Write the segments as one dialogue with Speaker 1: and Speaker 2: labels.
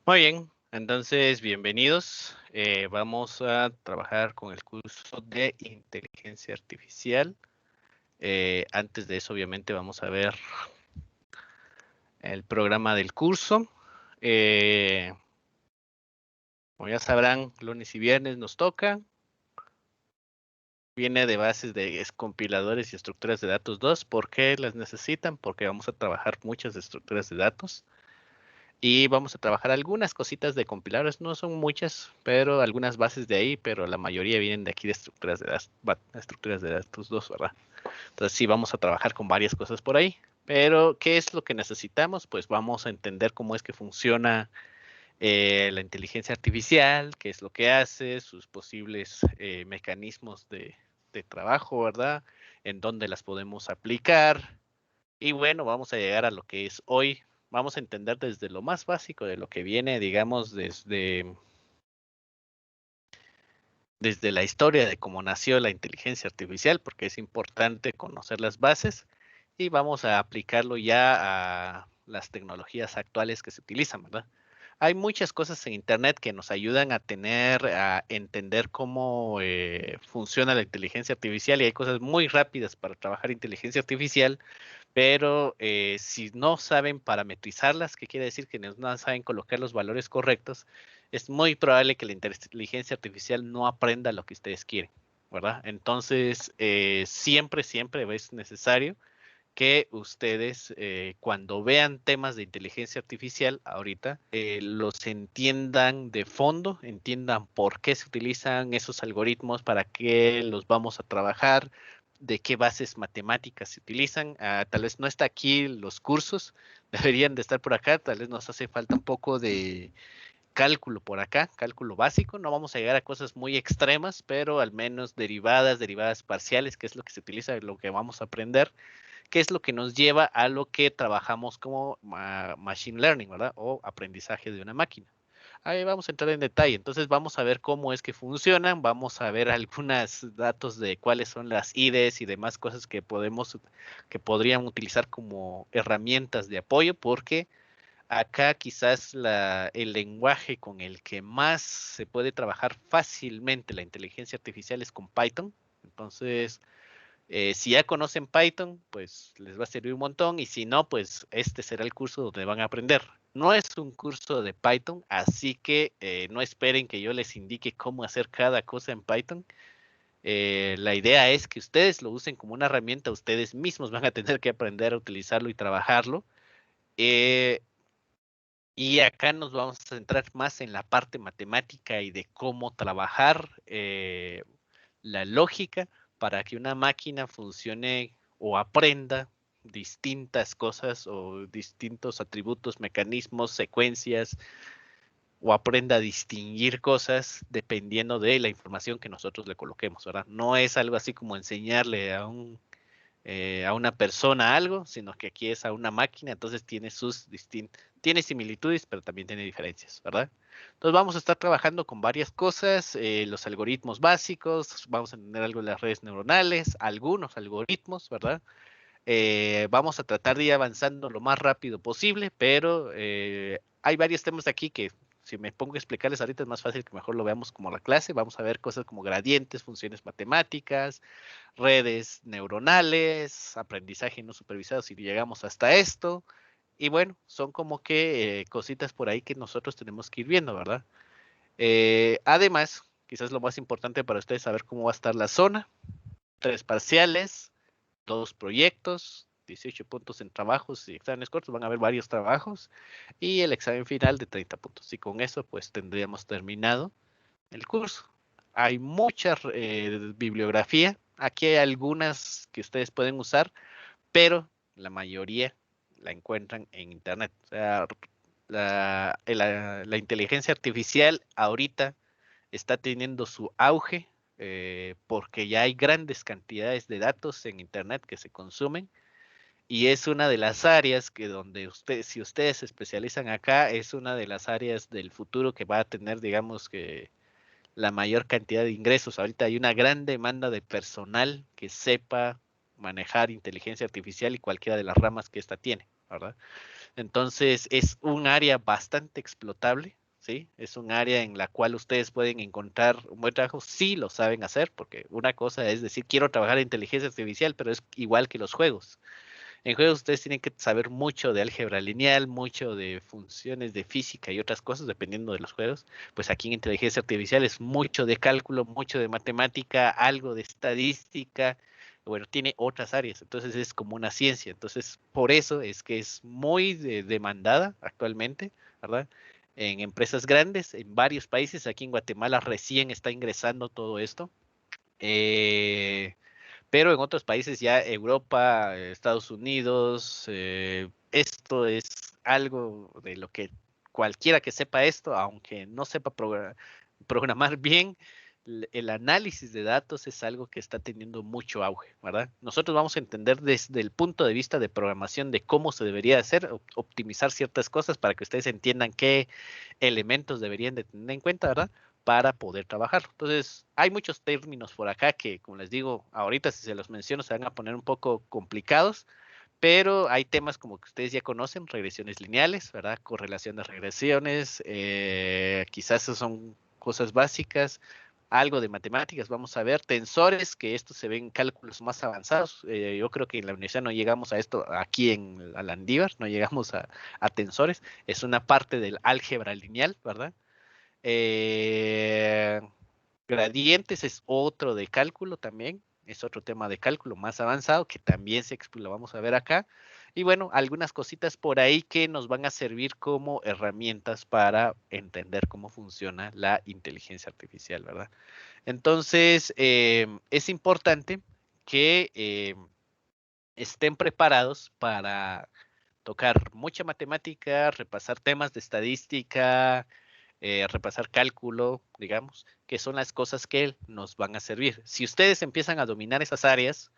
Speaker 1: Muy bien, entonces bienvenidos. Vamos a trabajar con el curso de inteligencia artificial. Antes de eso, obviamente, vamos a ver el programa del curso. Eh, Como ya sabrán, lunes y viernes nos toca. Viene de bases de compiladores y estructuras de datos 2. ¿Por qué las necesitan? Porque vamos a trabajar muchas estructuras de datos. Y vamos a trabajar algunas cositas de compiladores, no son muchas, pero algunas bases de ahí, pero la mayoría vienen de aquí de estructuras de datos 2, ¿verdad? Entonces sí vamos a trabajar con varias cosas por ahí. Pero, ¿qué es lo que necesitamos? Pues vamos a entender cómo es que funciona la inteligencia artificial, qué es lo que hace, sus posibles mecanismos de trabajo, ¿verdad? En dónde las podemos aplicar, y bueno, vamos a llegar a lo que es hoy. Vamos a entender desde lo más básico de lo que viene, digamos, desde la historia de cómo nació la inteligencia artificial, porque es importante conocer las bases y vamos a aplicarlo ya a las tecnologías actuales que se utilizan, ¿verdad? Hay muchas cosas en Internet que nos ayudan a entender cómo funciona la inteligencia artificial y hay cosas muy rápidas para trabajar inteligencia artificial, pero si no saben parametrizarlas, ¿qué quiere decir? Que no saben colocar los valores correctos, es muy probable que la inteligencia artificial no aprenda lo que ustedes quieren, ¿verdad? Entonces, siempre es necesario que ustedes, cuando vean temas de inteligencia artificial ahorita, los entiendan de fondo, entiendan por qué se utilizan esos algoritmos, para qué los vamos a trabajar, de qué bases matemáticas se utilizan. Tal vez no está aquí los cursos, deberían de estar por acá, tal vez nos hace falta un poco de cálculo por acá, cálculo básico. No vamos a llegar a cosas muy extremas, pero al menos derivadas parciales, que es lo que se utiliza, lo que vamos a aprender, que es lo que nos lleva a lo que trabajamos como machine learning, ¿verdad? O aprendizaje de una máquina. Ahí vamos a entrar en detalle. Entonces vamos a ver cómo es que funcionan, vamos a ver algunos datos de cuáles son las IDEs y demás cosas que podrían utilizar como herramientas de apoyo, porque acá quizás el lenguaje con el que más se puede trabajar fácilmente la inteligencia artificial es con Python. Entonces, si ya conocen Python, pues les va a servir un montón, y si no, pues este será el curso donde van a aprender. No es un curso de Python, así que no esperen que yo les indique cómo hacer cada cosa en Python. La idea es que ustedes lo usen como una herramienta, ustedes mismos van a tener que aprender a utilizarlo y trabajarlo. Eh, y acá nos vamos a centrar más en la parte matemática y de cómo trabajar la lógica para que una máquina funcione o aprenda distintas cosas o distintos atributos, mecanismos, secuencias, o aprenda a distinguir cosas dependiendo de la información que nosotros le coloquemos, ¿verdad? No es algo así como enseñarle a una persona algo, sino que aquí es a una máquina, entonces tiene similitudes, pero también tiene diferencias, ¿verdad? Entonces vamos a estar trabajando con varias cosas, los algoritmos básicos, vamos a entender algo de las redes neuronales, algunos algoritmos, ¿verdad? Vamos a tratar de ir avanzando lo más rápido posible, pero hay varios temas aquí que, si me pongo a explicarles ahorita, es más fácil que mejor lo veamos como la clase. Vamos a ver cosas como gradientes, funciones matemáticas, redes neuronales, aprendizaje no supervisado, si llegamos hasta esto. Y bueno, son como que cositas por ahí que nosotros tenemos que ir viendo, ¿verdad? Además, quizás lo más importante para ustedes, saber cómo va a estar la zona: 3 parciales, 2 proyectos, 18 puntos en trabajos y exámenes cortos. Van a haber varios trabajos y el examen final de 30 puntos. Y con eso, pues tendríamos terminado el curso. Hay mucha bibliografía. Aquí hay algunas que ustedes pueden usar, pero la mayoría la encuentran en Internet. O sea, la inteligencia artificial ahorita está teniendo su auge, porque ya hay grandes cantidades de datos en Internet que se consumen, y es una de las áreas que donde ustedes, si ustedes se especializan acá, es una de las áreas del futuro que va a tener, digamos, que la mayor cantidad de ingresos. Ahorita hay una gran demanda de personal que sepa manejar inteligencia artificial y cualquiera de las ramas que ésta tiene, ¿verdad? Entonces es un área bastante explotable, ¿sí? Es un área en la cual ustedes pueden encontrar un buen trabajo si lo saben hacer, porque una cosa es decir, quiero trabajar en inteligencia artificial, pero es igual que los juegos. En juegos ustedes tienen que saber mucho de álgebra lineal, mucho de funciones de física y otras cosas, dependiendo de los juegos. Pues aquí en inteligencia artificial es mucho de cálculo, mucho de matemática, algo de estadística. Bueno, tiene otras áreas, entonces es como una ciencia. Entonces, por eso es que es muy demandada actualmente, ¿verdad? En empresas grandes, en varios países. Aquí en Guatemala recién está ingresando todo esto. Eh, pero en otros países ya Europa, Estados Unidos, esto es algo de lo que cualquiera que sepa esto, aunque no sepa programar bien, el análisis de datos es algo que está teniendo mucho auge, ¿verdad? Nosotros vamos a entender desde el punto de vista de programación de cómo se debería hacer, optimizar ciertas cosas para que ustedes entiendan qué elementos deberían de tener en cuenta, ¿verdad? Para poder trabajar. Entonces, hay muchos términos por acá que, como les digo, ahorita si se los menciono se van a poner un poco complicados, pero hay temas como que ustedes ya conocen, regresiones lineales, ¿verdad? Correlación de regresiones, quizás esas son cosas básicas, algo de matemáticas, vamos a ver, tensores, que esto se ven cálculos más avanzados. Yo creo que en la universidad no llegamos a esto aquí en Landívar, no llegamos a tensores, es una parte del álgebra lineal, ¿verdad? Eh, Gradientes es otro de cálculo también, es otro tema de cálculo más avanzado que también lo vamos a ver acá. Y bueno, algunas cositas por ahí que nos van a servir como herramientas para entender cómo funciona la inteligencia artificial, ¿verdad? Entonces, es importante que estén preparados para tocar mucha matemática, repasar temas de estadística, repasar cálculo, digamos, que son las cosas que nos van a servir. Si ustedes empiezan a dominar esas áreas,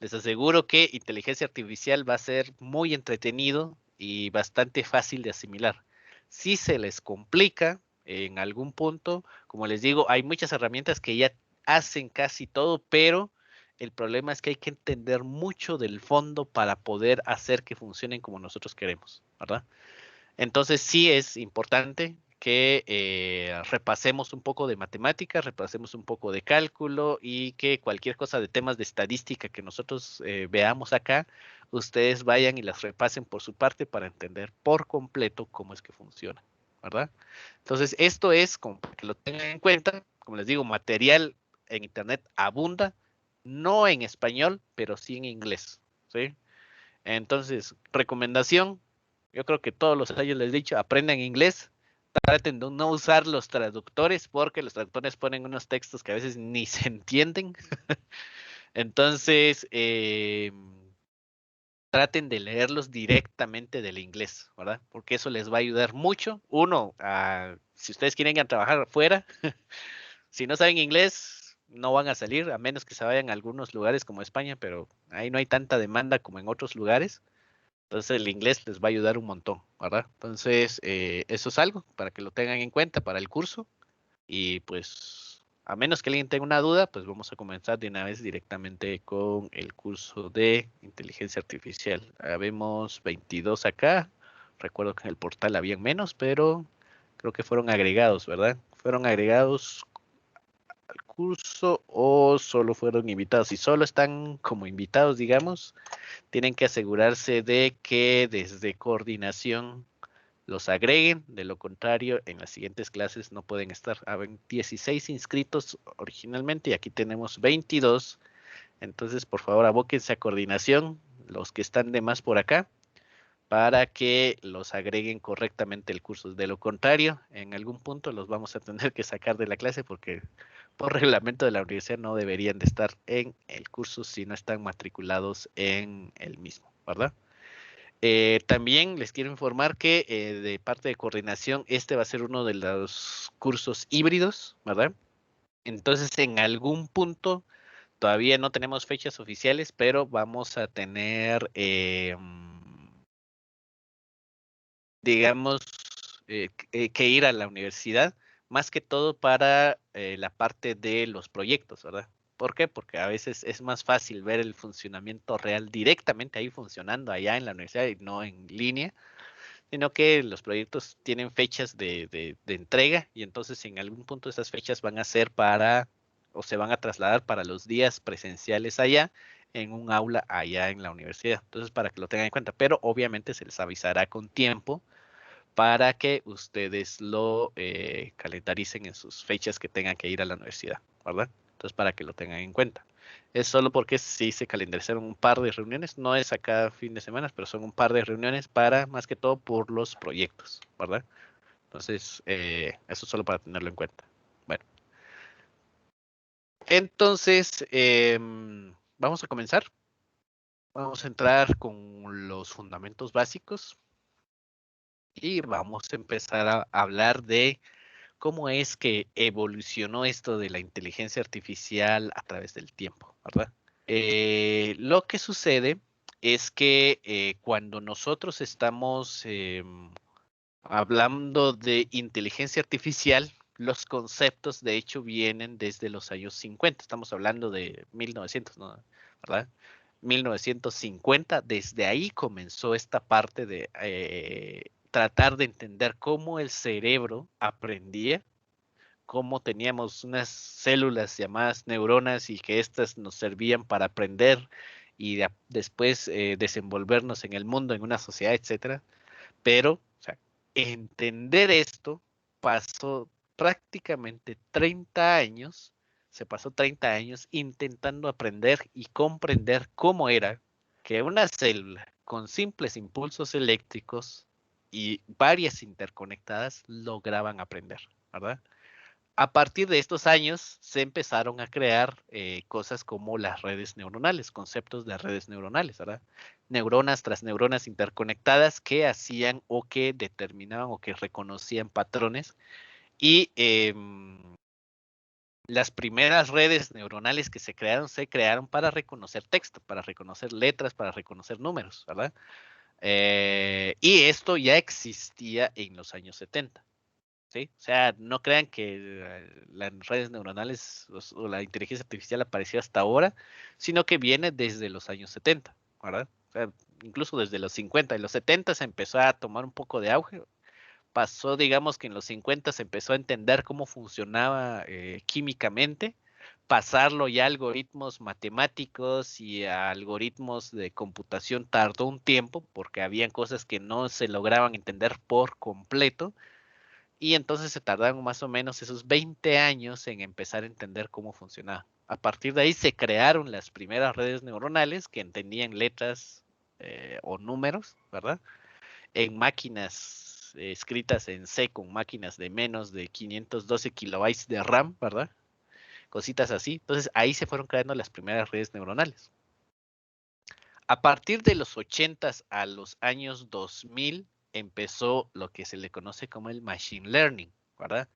Speaker 1: les aseguro que inteligencia artificial va a ser muy entretenido y bastante fácil de asimilar. Si se les complica en algún punto, como les digo, hay muchas herramientas que ya hacen casi todo, pero el problema es que hay que entender mucho del fondo para poder hacer que funcionen como nosotros queremos, ¿verdad? Entonces sí es importante que repasemos un poco de matemáticas, repasemos un poco de cálculo y que cualquier cosa de temas de estadística que nosotros veamos acá, ustedes vayan y las repasen por su parte para entender por completo cómo es que funciona, ¿verdad? Entonces esto es, como para que lo tengan en cuenta, como les digo, material en internet abunda, no en español, pero sí en inglés, ¿sí? Entonces, recomendación, yo creo que todos los años les he dicho, aprendan inglés, traten de no usar los traductores porque los traductores ponen unos textos que a veces ni se entienden. Entonces, traten de leerlos directamente del inglés, ¿verdad? Porque eso les va a ayudar mucho. Uno, si ustedes quieren ir a trabajar afuera, si no saben inglés, no van a salir, a menos que se vayan a algunos lugares como España, pero ahí no hay tanta demanda como en otros lugares. Entonces el inglés les va a ayudar un montón, ¿verdad? Entonces, eso es algo para que lo tengan en cuenta para el curso. Y pues, a menos que alguien tenga una duda, pues vamos a comenzar de una vez directamente con el curso de inteligencia artificial. Vemos 22 acá. Recuerdo que en el portal habían menos, pero creo que fueron agregados, ¿verdad? Fueron agregados al curso o solo fueron invitados. Si solo están como invitados, digamos, tienen que asegurarse de que desde coordinación los agreguen, de lo contrario, en las siguientes clases no pueden estar. Habían 16 inscritos originalmente y aquí tenemos 22. Entonces, por favor, abóquense a coordinación, los que están de más por acá, para que los agreguen correctamente el curso. De lo contrario, en algún punto los vamos a tener que sacar de la clase porque por reglamento de la universidad no deberían de estar en el curso si no están matriculados en el mismo, ¿verdad? También les quiero informar que de parte de coordinación, este va a ser uno de los cursos híbridos, ¿verdad? Entonces, en algún punto, todavía no tenemos fechas oficiales, pero vamos a tener, digamos, que ir a la universidad, más que todo para la parte de los proyectos, ¿verdad? ¿Por qué? Porque a veces es más fácil ver el funcionamiento real directamente ahí funcionando allá en la universidad y no en línea, sino que los proyectos tienen fechas de entrega y entonces en algún punto esas fechas van a ser para o se van a trasladar para los días presenciales allá en un aula allá en la universidad. Entonces, para que lo tengan en cuenta, pero obviamente se les avisará con tiempo para que ustedes lo calendaricen en sus fechas que tengan que ir a la universidad, ¿verdad? Entonces, para que lo tengan en cuenta. Es solo porque sí se calendarizaron un par de reuniones, no es a cada fin de semana, pero son un par de reuniones para, más que todo, por los proyectos, ¿verdad? Entonces, eso solo para tenerlo en cuenta. Bueno, entonces, vamos a comenzar. Vamos a entrar con los fundamentos básicos y vamos a empezar a hablar de cómo es que evolucionó esto de la inteligencia artificial a través del tiempo, ¿verdad? Lo que sucede es que cuando nosotros estamos hablando de inteligencia artificial, los conceptos de hecho vienen desde los años 50. Estamos hablando de 1900, ¿no? ¿Verdad? 1950, desde ahí comenzó esta parte de tratar de entender cómo el cerebro aprendía, cómo teníamos unas células llamadas neuronas y que éstas nos servían para aprender y después desenvolvernos en el mundo, en una sociedad, etcétera. Pero, o sea, entender esto pasó prácticamente 30 años, se pasó 30 años intentando aprender y comprender cómo era que una célula con simples impulsos eléctricos y varias interconectadas lograban aprender, ¿verdad? A partir de estos años se empezaron a crear cosas como las redes neuronales, conceptos de redes neuronales, ¿verdad? Neuronas tras neuronas interconectadas que hacían o que determinaban o que reconocían patrones. Y las primeras redes neuronales que se crearon para reconocer texto, para reconocer letras, para reconocer números, ¿verdad? Y esto ya existía en los años 70. ¿Sí? O sea, no crean que las redes neuronales o la inteligencia artificial apareció hasta ahora, sino que viene desde los años 70, ¿verdad? O sea, incluso desde los 50 y los 70 se empezó a tomar un poco de auge. Pasó, digamos que en los 50 se empezó a entender cómo funcionaba químicamente, pasarlo ya a algoritmos matemáticos y a algoritmos de computación tardó un tiempo porque habían cosas que no se lograban entender por completo y entonces se tardaron más o menos esos 20 años en empezar a entender cómo funcionaba. A partir de ahí se crearon las primeras redes neuronales que entendían letras o números, ¿verdad? En máquinas escritas en C con máquinas de menos de 512 kilobytes de RAM, ¿verdad? Cositas así. Entonces ahí se fueron creando las primeras redes neuronales. A partir de los 80 a los años 2000 empezó lo que se le conoce como el machine learning, ¿verdad?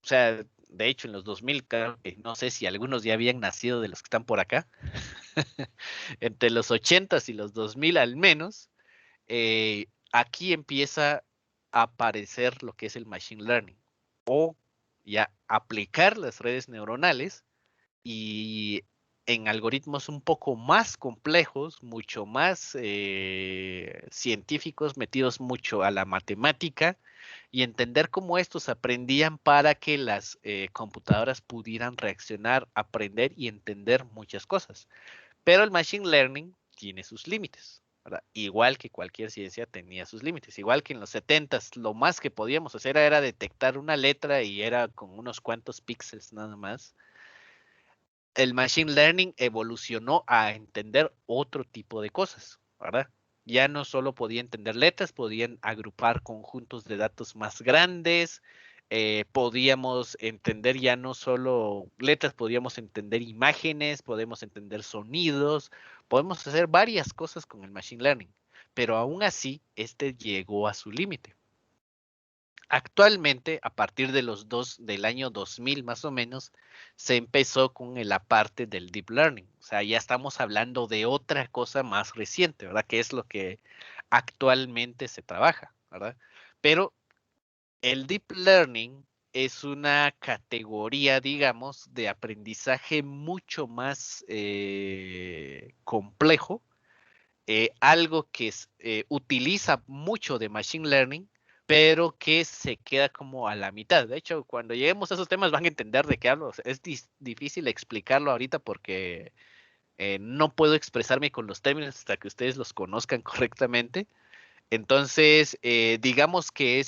Speaker 1: O sea, de hecho en los 2000, no sé si algunos ya habían nacido de los que están por acá, entre los 80 y los 2000 al menos, aquí empieza a aparecer lo que es el machine learning o ya aplicar las redes neuronales y en algoritmos un poco más complejos, mucho más científicos, metidos mucho a la matemática y entender cómo estos aprendían para que las computadoras pudieran reaccionar, aprender y entender muchas cosas. Pero el machine learning tiene sus límites, ¿verdad? Igual que cualquier ciencia tenía sus límites. Igual que en los 70s, lo más que podíamos hacer era detectar una letra y era con unos cuantos píxeles nada más. El machine learning evolucionó a entender otro tipo de cosas, ¿verdad? Ya no solo podía entender letras, podían agrupar conjuntos de datos más grandes, podíamos entender ya no solo letras, podíamos entender imágenes, podemos entender sonidos, podemos hacer varias cosas con el machine learning, pero aún así, este llegó a su límite. Actualmente, a partir de del año 2000 más o menos, se empezó con la parte del deep learning. O sea, ya estamos hablando de otra cosa más reciente, ¿verdad? Que es lo que actualmente se trabaja, ¿verdad? Pero el deep learning es una categoría, digamos, de aprendizaje mucho más complejo, algo que utiliza mucho de Machine Learning, pero que se queda como a la mitad. De hecho, cuando lleguemos a esos temas van a entender de qué hablo. O sea, es difícil explicarlo ahorita porque no puedo expresarme con los términos hasta que ustedes los conozcan correctamente. Entonces, digamos que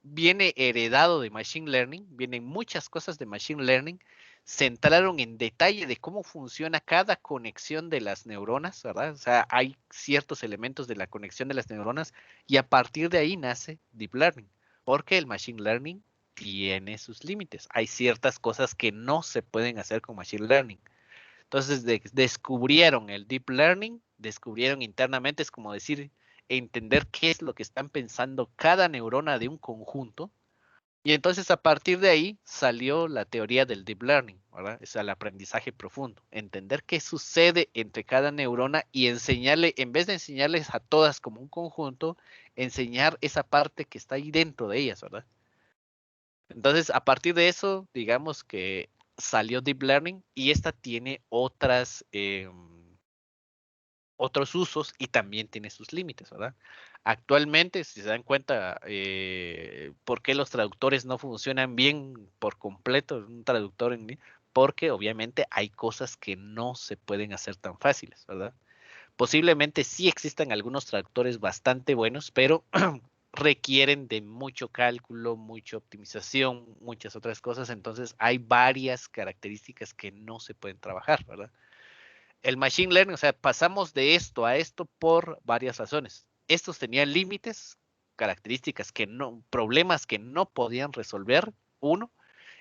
Speaker 1: viene heredado de Machine Learning, vienen muchas cosas de Machine Learning, centraron en detalle de cómo funciona cada conexión de las neuronas, ¿verdad? O sea, hay ciertos elementos de la conexión de las neuronas y a partir de ahí nace Deep Learning, porque el Machine Learning tiene sus límites. Hay ciertas cosas que no se pueden hacer con Machine Learning. Entonces descubrieron el deep learning, descubrieron internamente, es como decir, entender qué es lo que están pensando cada neurona de un conjunto. Y entonces a partir de ahí salió la teoría del deep learning, ¿verdad? Es el aprendizaje profundo, entender qué sucede entre cada neurona y enseñarle, en vez de enseñarles a todas como un conjunto, enseñar esa parte que está ahí dentro de ellas, ¿verdad? Entonces, a partir de eso, digamos que salió Deep Learning y esta tiene otros usos y también tiene sus límites, ¿verdad? Actualmente, si se dan cuenta, ¿por qué los traductores no funcionan bien por completo? Un traductor porque obviamente hay cosas que no se pueden hacer tan fáciles, ¿verdad? Posiblemente sí existan algunos traductores bastante buenos, pero requieren de mucho cálculo, mucha optimización, muchas otras cosas. Entonces hay varias características que no se pueden trabajar, ¿verdad? El Machine Learning, o sea, pasamos de esto a esto por varias razones. Estos tenían límites, características que no, problemas que no podían resolver, uno,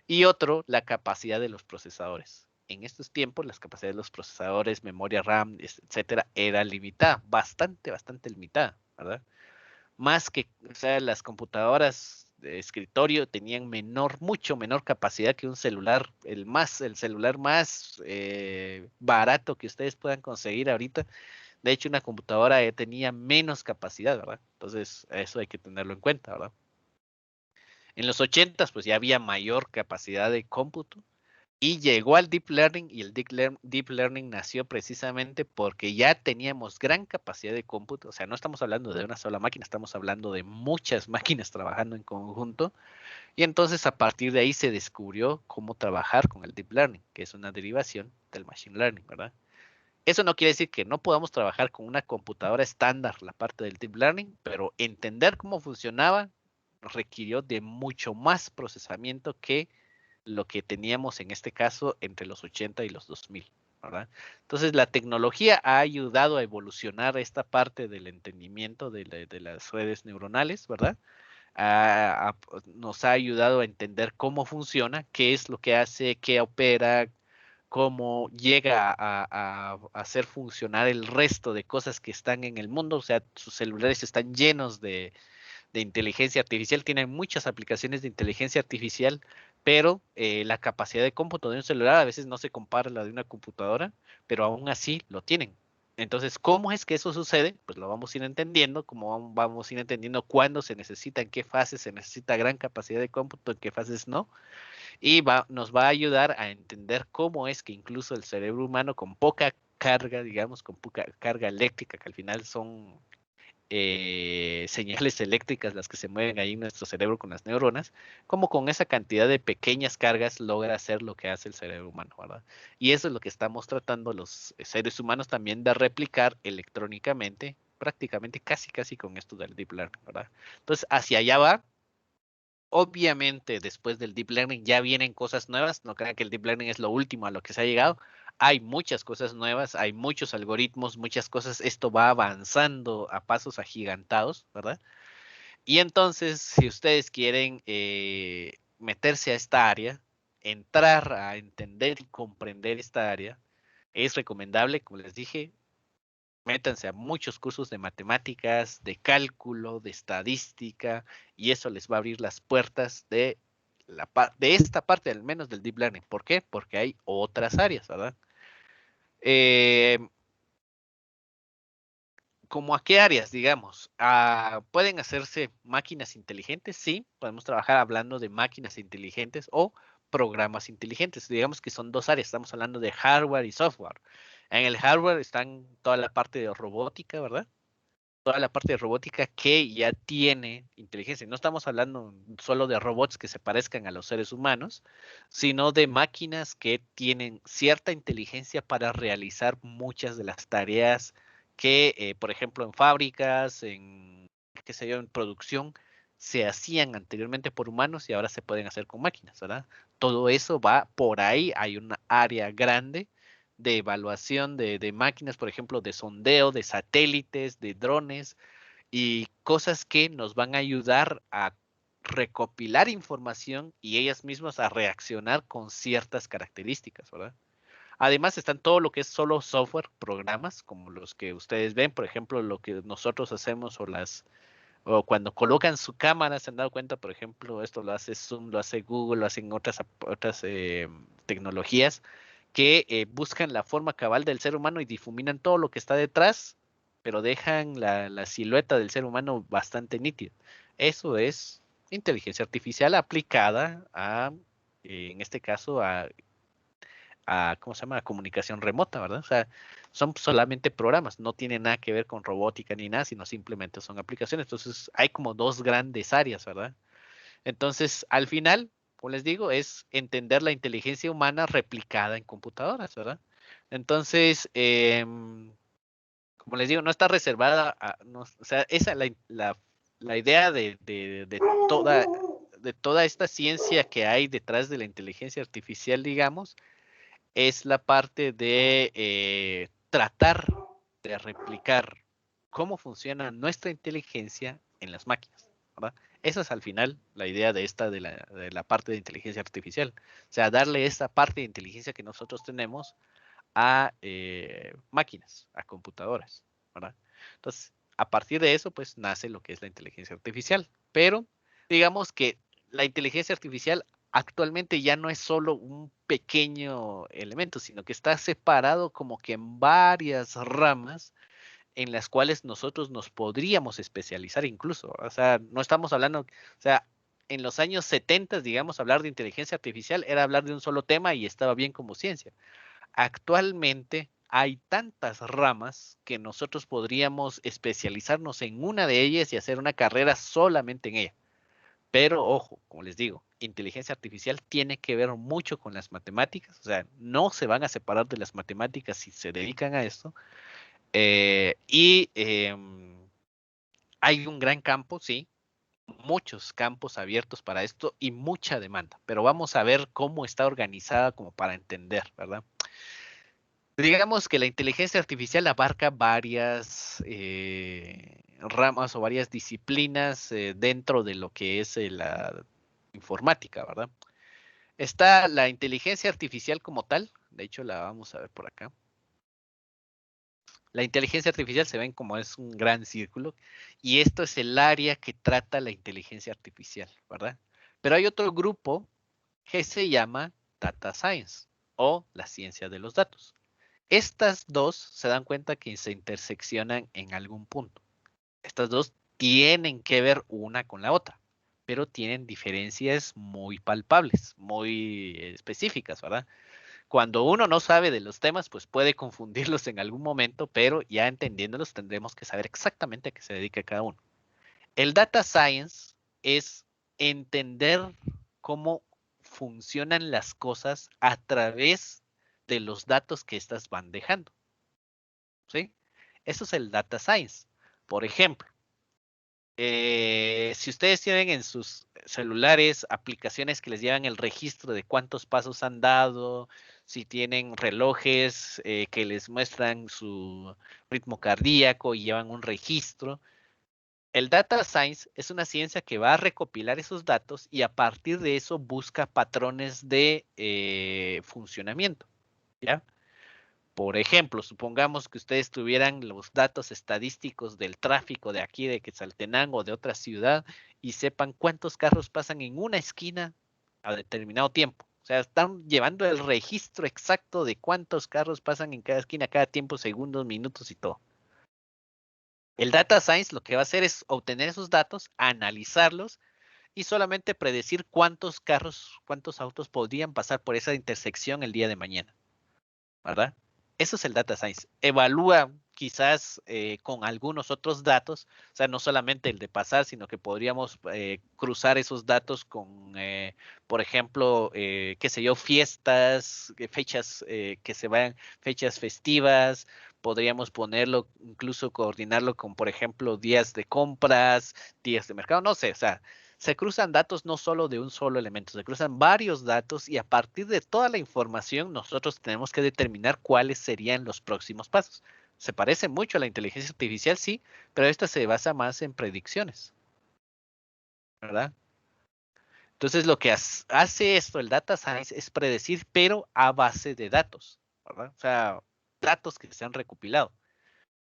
Speaker 1: y otro, la capacidad de los procesadores. En estos tiempos, las capacidades de los procesadores, memoria RAM, etcétera, era limitada, bastante limitada, ¿verdad? Más que, o sea, las computadoras de escritorio tenían mucho menor capacidad que un celular, el celular más barato que ustedes puedan conseguir ahorita. De hecho, una computadora tenía menos capacidad, ¿verdad? Entonces, eso hay que tenerlo en cuenta, ¿verdad? En los 80 pues ya había mayor capacidad de cómputo y llegó al Deep Learning y el Deep Learning nació precisamente porque ya teníamos gran capacidad de cómputo, o sea, no estamos hablando de una sola máquina, estamos hablando de muchas máquinas trabajando en conjunto y entonces a partir de ahí se descubrió cómo trabajar con el Deep Learning, que es una derivación del Machine Learning, ¿verdad? Eso no quiere decir que no podamos trabajar con una computadora estándar, la parte del Deep Learning, pero entender cómo funcionaba requirió de mucho más procesamiento que lo que teníamos en este caso entre los 80 y los 2000, ¿verdad? Entonces la tecnología ha ayudado a evolucionar esta parte del entendimiento de las redes neuronales, ¿verdad? Nos ha ayudado a entender cómo funciona, qué es lo que hace, qué opera, cómo llega a hacer funcionar el resto de cosas que están en el mundo. O sea, sus celulares están llenos de inteligencia artificial, tienen muchas aplicaciones de inteligencia artificial, pero la capacidad de cómputo de un celular a veces no se compara a la de una computadora, pero aún así lo tienen. Entonces, ¿cómo es que eso sucede? Pues lo vamos a ir entendiendo, como vamos a ir entendiendo cuándo se necesita, en qué fases se necesita gran capacidad de cómputo, en qué fases no, y nos va a ayudar a entender cómo es que incluso el cerebro humano con poca carga, digamos, con poca carga eléctrica, que al final son señales eléctricas las que se mueven ahí en nuestro cerebro con las neuronas, como con esa cantidad de pequeñas cargas logra hacer lo que hace el cerebro humano, ¿verdad? Y eso es lo que estamos tratando los seres humanos también de replicar electrónicamente, prácticamente casi con esto del deep learning, ¿verdad? Entonces, hacia allá va. Obviamente, después del deep learning ya vienen cosas nuevas. No crean que el deep learning es lo último a lo que se ha llegado. Hay muchas cosas nuevas, hay muchos algoritmos, muchas cosas. Esto va avanzando a pasos agigantados, ¿verdad? Y entonces, si ustedes quieren meterse a esta área, entrar a entender y comprender esta área, es recomendable, como les dije, métanse a muchos cursos de matemáticas, de cálculo, de estadística, y eso les va a abrir las puertas de esta parte, al menos del deep learning. ¿Por qué? Porque hay otras áreas, ¿verdad? Eh, ¿Cómo a qué áreas, digamos? ¿Pueden hacerse máquinas inteligentes? Sí, podemos trabajar hablando de máquinas inteligentes o programas inteligentes. Digamos que son dos áreas, estamos hablando de hardware y software. En el hardware están toda la parte de robótica, ¿verdad? Toda la parte de robótica que ya tiene inteligencia. No estamos hablando solo de robots que se parezcan a los seres humanos, sino de máquinas que tienen cierta inteligencia para realizar muchas de las tareas que, por ejemplo, en fábricas, en, qué sé yo, en producción, se hacían anteriormente por humanos y ahora se pueden hacer con máquinas, ¿verdad? Todo eso va por ahí, hay una área grande de evaluación de máquinas, por ejemplo, de sondeo, de satélites, de drones y cosas que nos van a ayudar a recopilar información y ellas mismas a reaccionar con ciertas características, ¿verdad? Además están todo lo que es solo software, programas, como los que ustedes ven, por ejemplo, lo que nosotros hacemos o cuando colocan su cámara, se han dado cuenta, por ejemplo, esto lo hace Zoom, lo hace Google, lo hacen otras tecnologías que buscan la forma cabal del ser humano y difuminan todo lo que está detrás, pero dejan la silueta del ser humano bastante nítida. Eso es inteligencia artificial aplicada en este caso, ¿cómo se llama? A comunicación remota, ¿verdad? O sea, son solamente programas, no tienen nada que ver con robótica ni nada, sino simplemente son aplicaciones. Entonces, hay como dos grandes áreas, ¿verdad? Entonces, al final, como les digo, es entender la inteligencia humana replicada en computadoras, ¿verdad? Entonces, como les digo, no está reservada, o sea, esa es la idea de toda esta ciencia que hay detrás de la inteligencia artificial, digamos, es la parte de tratar de replicar cómo funciona nuestra inteligencia en las máquinas, ¿verdad? Esa es al final la idea de de la parte de inteligencia artificial. O sea, darle esta parte de inteligencia que nosotros tenemos a máquinas, a computadoras, ¿verdad? Entonces, a partir de eso, pues nace lo que es la inteligencia artificial. Pero digamos que la inteligencia artificial actualmente ya no es solo un pequeño elemento, sino que está separado como que en varias ramas en las cuales nosotros nos podríamos especializar incluso. O sea, no estamos hablando, o sea, en los años 70, digamos, hablar de inteligencia artificial era hablar de un solo tema y estaba bien como ciencia. Actualmente hay tantas ramas que nosotros podríamos especializarnos en una de ellas y hacer una carrera solamente en ella. Pero ojo, como les digo, inteligencia artificial tiene que ver mucho con las matemáticas, o sea, no se van a separar de las matemáticas si se dedican a esto. Hay un gran campo, sí, muchos campos abiertos para esto y mucha demanda, pero vamos a ver cómo está organizada como para entender, ¿verdad? Digamos que la inteligencia artificial abarca varias ramas o varias disciplinas dentro de lo que es la informática, ¿verdad? Está la inteligencia artificial como tal, de hecho la vamos a ver por acá. La inteligencia artificial se ven como es un gran círculo y esto es el área que trata la inteligencia artificial, ¿verdad? Pero hay otro grupo que se llama Data Science o la ciencia de los datos. Estas dos se dan cuenta que se interseccionan en algún punto. Estas dos tienen que ver una con la otra, pero tienen diferencias muy palpables, muy específicas, ¿verdad? Cuando uno no sabe de los temas, pues puede confundirlos en algún momento, pero ya entendiéndolos tendremos que saber exactamente a qué se dedica cada uno. El data science es entender cómo funcionan las cosas a través de los datos que estas van dejando. ¿Sí? Eso es el data science. Por ejemplo, si ustedes tienen en sus celulares aplicaciones que les llevan el registro de cuántos pasos han dado, si tienen relojes que les muestran su ritmo cardíaco y llevan un registro, el data science es una ciencia que va a recopilar esos datos y a partir de eso busca patrones de funcionamiento. ¿Ya? Por ejemplo, supongamos que ustedes tuvieran los datos estadísticos del tráfico de aquí, de Quetzaltenango o de otra ciudad, y sepan cuántos carros pasan en una esquina a determinado tiempo. O sea, están llevando el registro exacto de cuántos carros pasan en cada esquina, cada tiempo, segundos, minutos y todo. El data science lo que va a hacer es obtener esos datos, analizarlos y solamente predecir cuántos carros, cuántos autos podrían pasar por esa intersección el día de mañana, ¿verdad? Eso es el data science. Evalúa quizás con algunos otros datos, o sea, no solamente el de pasar, sino que podríamos cruzar esos datos con, por ejemplo, qué sé yo, fiestas, fechas que se vayan, fechas festivas, podríamos ponerlo, incluso coordinarlo con, por ejemplo, días de compras, días de mercado, no sé, o sea, se cruzan datos no solo de un solo elemento, se cruzan varios datos y a partir de toda la información nosotros tenemos que determinar cuáles serían los próximos pasos. Se parece mucho a la inteligencia artificial, sí, pero esta se basa más en predicciones, ¿verdad? Entonces lo que hace esto, el data science, es predecir, pero a base de datos, ¿verdad? O sea, datos que se han recopilado.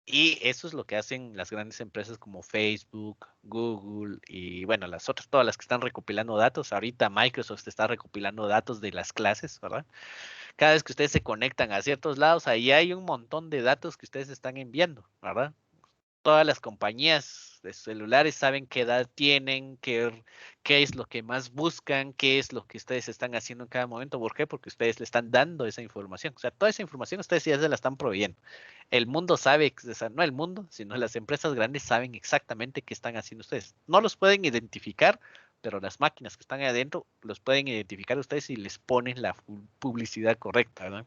Speaker 1: Y eso es lo que hacen las grandes empresas como Facebook, Google y bueno, las otras, todas las que están recopilando datos. Ahorita Microsoft está recopilando datos de las clases, ¿verdad? Cada vez que ustedes se conectan a ciertos lados, ahí hay un montón de datos que ustedes están enviando, ¿verdad? Todas las compañías de celulares saben qué edad tienen, qué es lo que más buscan, qué es lo que ustedes están haciendo en cada momento. ¿Por qué? Porque ustedes le están dando esa información. O sea, toda esa información ustedes ya se la están proveyendo. El mundo sabe, o sea, no el mundo, sino las empresas grandes saben exactamente qué están haciendo ustedes. No los pueden identificar, pero las máquinas que están ahí adentro los pueden identificar ustedes y les ponen la publicidad correcta, ¿no?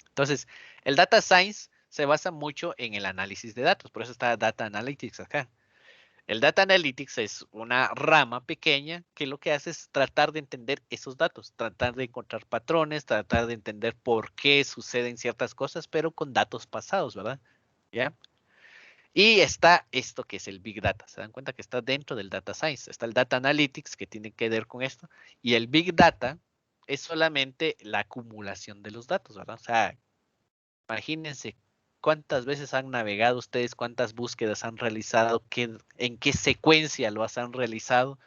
Speaker 1: Entonces, el data science se basa mucho en el análisis de datos, por eso está data analytics acá. El data analytics es una rama pequeña que lo que hace es tratar de entender esos datos, tratar de encontrar patrones, tratar de entender por qué suceden ciertas cosas, pero con datos pasados, ¿verdad? ¿Ya? Y está esto que es el Big Data. Se dan cuenta que está dentro del Data Science. Está el Data Analytics que tiene que ver con esto. Y el Big Data es solamente la acumulación de los datos, ¿verdad? O sea, imagínense cuántas veces han navegado ustedes, cuántas búsquedas han realizado, en qué secuencia lo han realizado.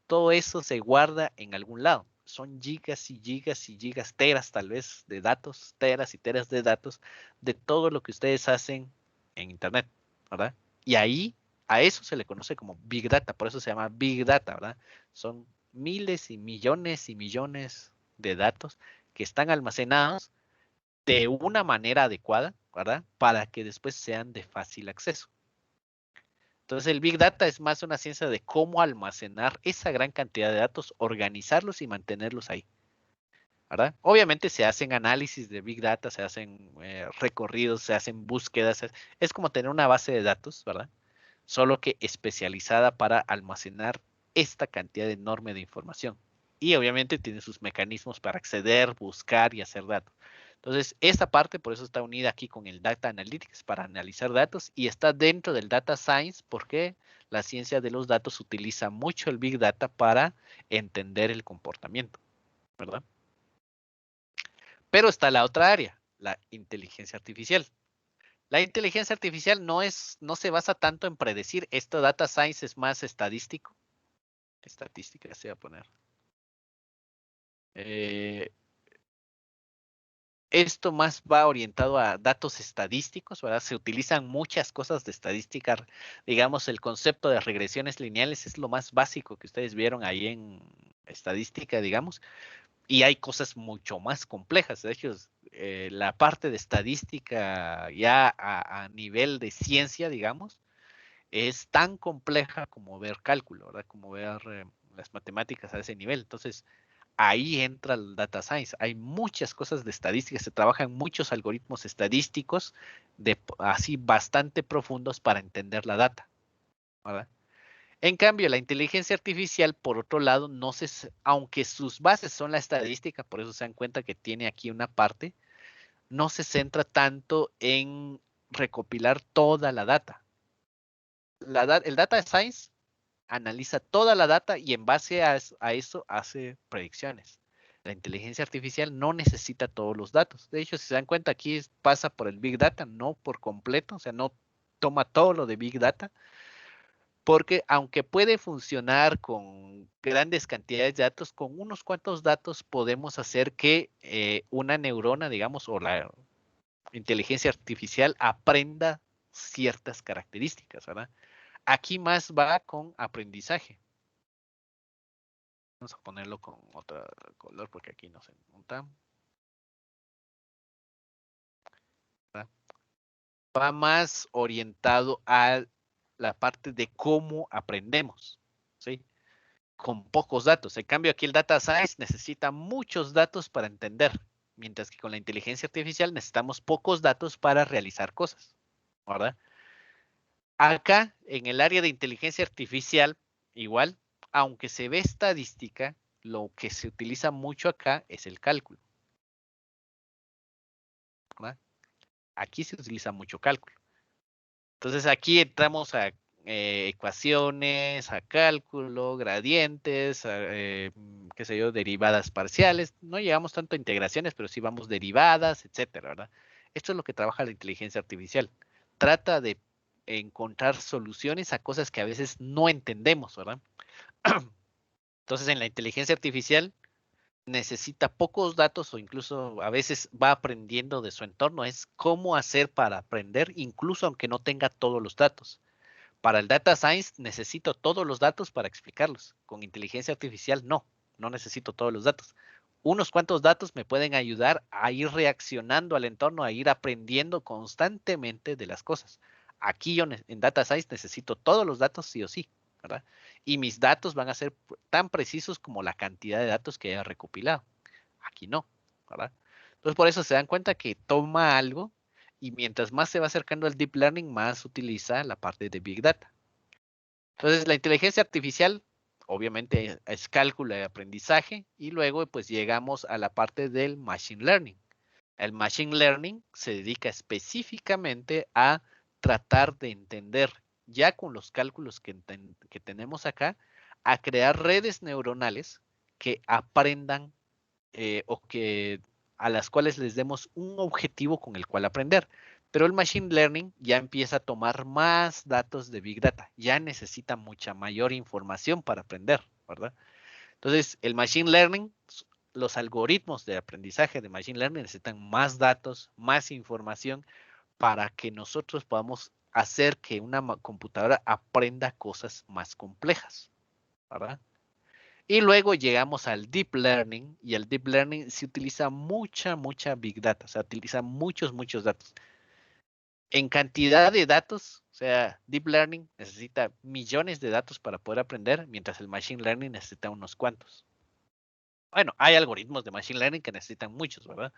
Speaker 1: Todo eso se guarda en algún lado. Son gigas y gigas y gigas, teras tal vez de datos, teras y teras de datos de todo lo que ustedes hacen en Internet, ¿verdad? Y ahí a eso se le conoce como Big Data, por eso se llama Big Data, ¿verdad? Son miles y millones de datos que están almacenados de una manera adecuada, ¿verdad? Para que después sean de fácil acceso. Entonces el Big Data es más una ciencia de cómo almacenar esa gran cantidad de datos, organizarlos y mantenerlos ahí, ¿verdad? Obviamente se hacen análisis de Big Data, se hacen recorridos, se hacen búsquedas, es como tener una base de datos, ¿verdad? Solo que especializada para almacenar esta cantidad enorme de información. Y obviamente tiene sus mecanismos para acceder, buscar y hacer datos. Entonces, esta parte por eso está unida aquí con el Data Analytics para analizar datos y está dentro del Data Science porque la ciencia de los datos utiliza mucho el Big Data para entender el comportamiento, ¿verdad? Pero está la otra área, la inteligencia artificial. La inteligencia artificial no se basa tanto en predecir. Esto data science es más estadístico. Estadística se va a poner. Eh, Esto más va orientado a datos estadísticos, ¿verdad? Se utilizan muchas cosas de estadística. Digamos, el concepto de regresiones lineales es lo más básico que ustedes vieron ahí en estadística, digamos. Y hay cosas mucho más complejas. De hecho, la parte de estadística ya a nivel de ciencia, digamos, es tan compleja como ver cálculo, ¿verdad? Como ver las matemáticas a ese nivel. Entonces, ahí entra el data science. Hay muchas cosas de estadística, se trabajan muchos algoritmos estadísticos así bastante profundos para entender la data, ¿verdad? En cambio, la inteligencia artificial, por otro lado, no se, aunque sus bases son la estadística, por eso se dan cuenta que tiene aquí una parte, no se centra tanto en recopilar toda la data. El data science analiza toda la data y en base a eso hace predicciones. La inteligencia artificial no necesita todos los datos. De hecho, si se dan cuenta, aquí pasa por el Big Data, no por completo, o sea, no toma todo lo de Big Data, porque aunque puede funcionar con grandes cantidades de datos, con unos cuantos datos podemos hacer que una neurona, digamos, o la inteligencia artificial aprenda ciertas características, ¿verdad? Aquí más va con aprendizaje. Vamos a ponerlo con otro color porque aquí no se nota. ¿Verdad? Va más orientado a la parte de cómo aprendemos, ¿sí? Con pocos datos. En cambio, aquí el data science necesita muchos datos para entender, mientras que con la inteligencia artificial necesitamos pocos datos para realizar cosas, ¿verdad? Acá, en el área de inteligencia artificial, igual, aunque se ve estadística, lo que se utiliza mucho acá es el cálculo, ¿verdad? Aquí se utiliza mucho cálculo. Entonces aquí entramos a ecuaciones, a cálculo, gradientes, qué sé yo, derivadas parciales. No llegamos tanto a integraciones, pero sí vamos derivadas, etcétera, ¿verdad? Esto es lo que trabaja la inteligencia artificial. Trata de encontrar soluciones a cosas que a veces no entendemos, ¿verdad? Entonces en la inteligencia artificial necesita pocos datos o incluso a veces va aprendiendo de su entorno. Es cómo hacer para aprender, incluso aunque no tenga todos los datos. Para el data science necesito todos los datos para explicarlos. Con inteligencia artificial no necesito todos los datos. Unos cuantos datos me pueden ayudar a ir reaccionando al entorno, a ir aprendiendo constantemente de las cosas. Aquí yo en data science necesito todos los datos sí o sí, ¿verdad? Y mis datos van a ser tan precisos como la cantidad de datos que haya recopilado. Aquí no, ¿verdad? Entonces por eso se dan cuenta que toma algo y mientras más se va acercando al deep learning, más utiliza la parte de big data. Entonces la inteligencia artificial obviamente es cálculo de aprendizaje y luego pues llegamos a la parte del machine learning. El machine learning se dedica específicamente a tratar de entender ya con los cálculos que tenemos acá, a crear redes neuronales que aprendan o que a las cuales les demos un objetivo con el cual aprender. Pero el machine learning ya empieza a tomar más datos de big data, ya necesita mucha mayor información para aprender, ¿verdad? Entonces, el machine learning, los algoritmos de aprendizaje de machine learning necesitan más datos, más información para que nosotros podamos hacer que una computadora aprenda cosas más complejas, ¿verdad? Y luego llegamos al deep learning y el deep learning se utiliza mucha big data, o sea, utiliza muchos datos. En cantidad de datos, o sea, deep learning necesita millones de datos para poder aprender, mientras el machine learning necesita unos cuantos. Bueno, hay algoritmos de machine learning que necesitan muchos, ¿verdad?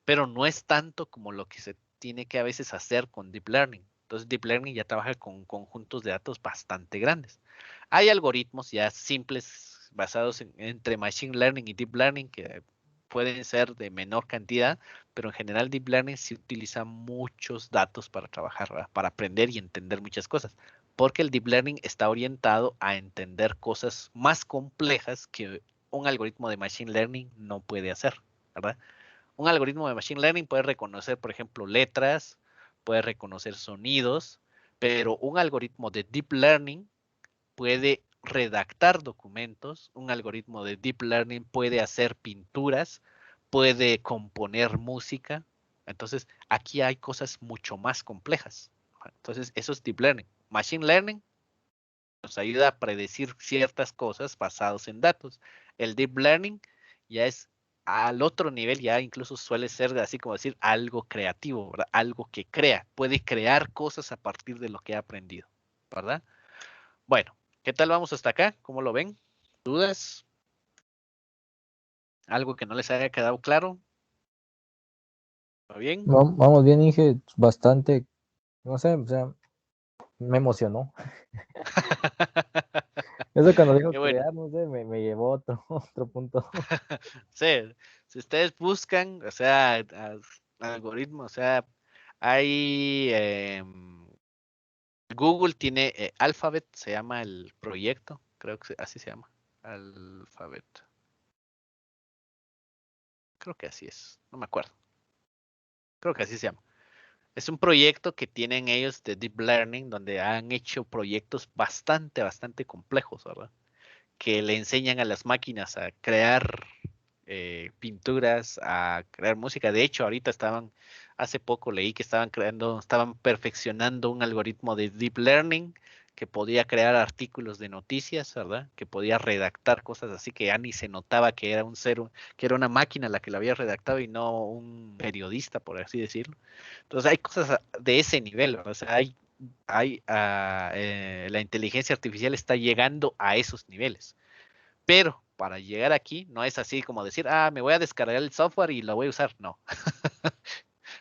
Speaker 1: Pero no es tanto como lo que se tiene que a veces hacer con deep learning. Entonces, deep learning ya trabaja con conjuntos de datos bastante grandes. Hay algoritmos ya simples basados entre machine learning y deep learning que pueden ser de menor cantidad, pero en general deep learning sí utiliza muchos datos para trabajar, ¿verdad? Para aprender y entender muchas cosas, porque el deep learning está orientado a entender cosas más complejas que un algoritmo de machine learning no puede hacer, ¿verdad? Un algoritmo de machine learning puede reconocer, por ejemplo, letras, puede reconocer sonidos, pero un algoritmo de deep learning puede redactar documentos, un algoritmo de deep learning puede hacer pinturas, puede componer música. Entonces, aquí hay cosas mucho más complejas. Entonces, eso es deep learning. Machine learning nos ayuda a predecir ciertas cosas basados en datos. El deep learning ya es al otro nivel, ya incluso suele ser así como decir algo creativo, ¿verdad? Algo que crea, puede crear cosas a partir de lo que ha aprendido, ¿verdad? Bueno, ¿qué tal vamos hasta acá? ¿Cómo lo ven? ¿Dudas? ¿Algo que no les haya quedado claro? ¿Va bien?
Speaker 2: Vamos bien, Inge, bastante, no sé, o sea, me emocionó. Eso cuando dijo
Speaker 1: Qué bueno.
Speaker 2: crear, no sé, me llevó a otro, otro punto.
Speaker 1: Sí, si ustedes buscan, o sea, algoritmos, o sea, hay Google tiene Alphabet, se llama el proyecto, creo que así se llama. Alphabet. Creo que así es, no me acuerdo. Creo que así se llama. Es un proyecto que tienen ellos de Deep Learning, donde han hecho proyectos bastante complejos, ¿verdad? Que le enseñan a las máquinas a crear pinturas, a crear música. De hecho, ahorita estaban Hace poco leí que estaban perfeccionando un algoritmo de deep learning que podía crear artículos de noticias, ¿verdad? Que podía redactar cosas así que ya ni se notaba que era que era una máquina la que lo había redactado y no un periodista, por así decirlo. Entonces hay cosas de ese nivel, ¿verdad? O sea, la inteligencia artificial está llegando a esos niveles. Pero para llegar aquí no es así como decir, me voy a descargar el software y lo voy a usar. No.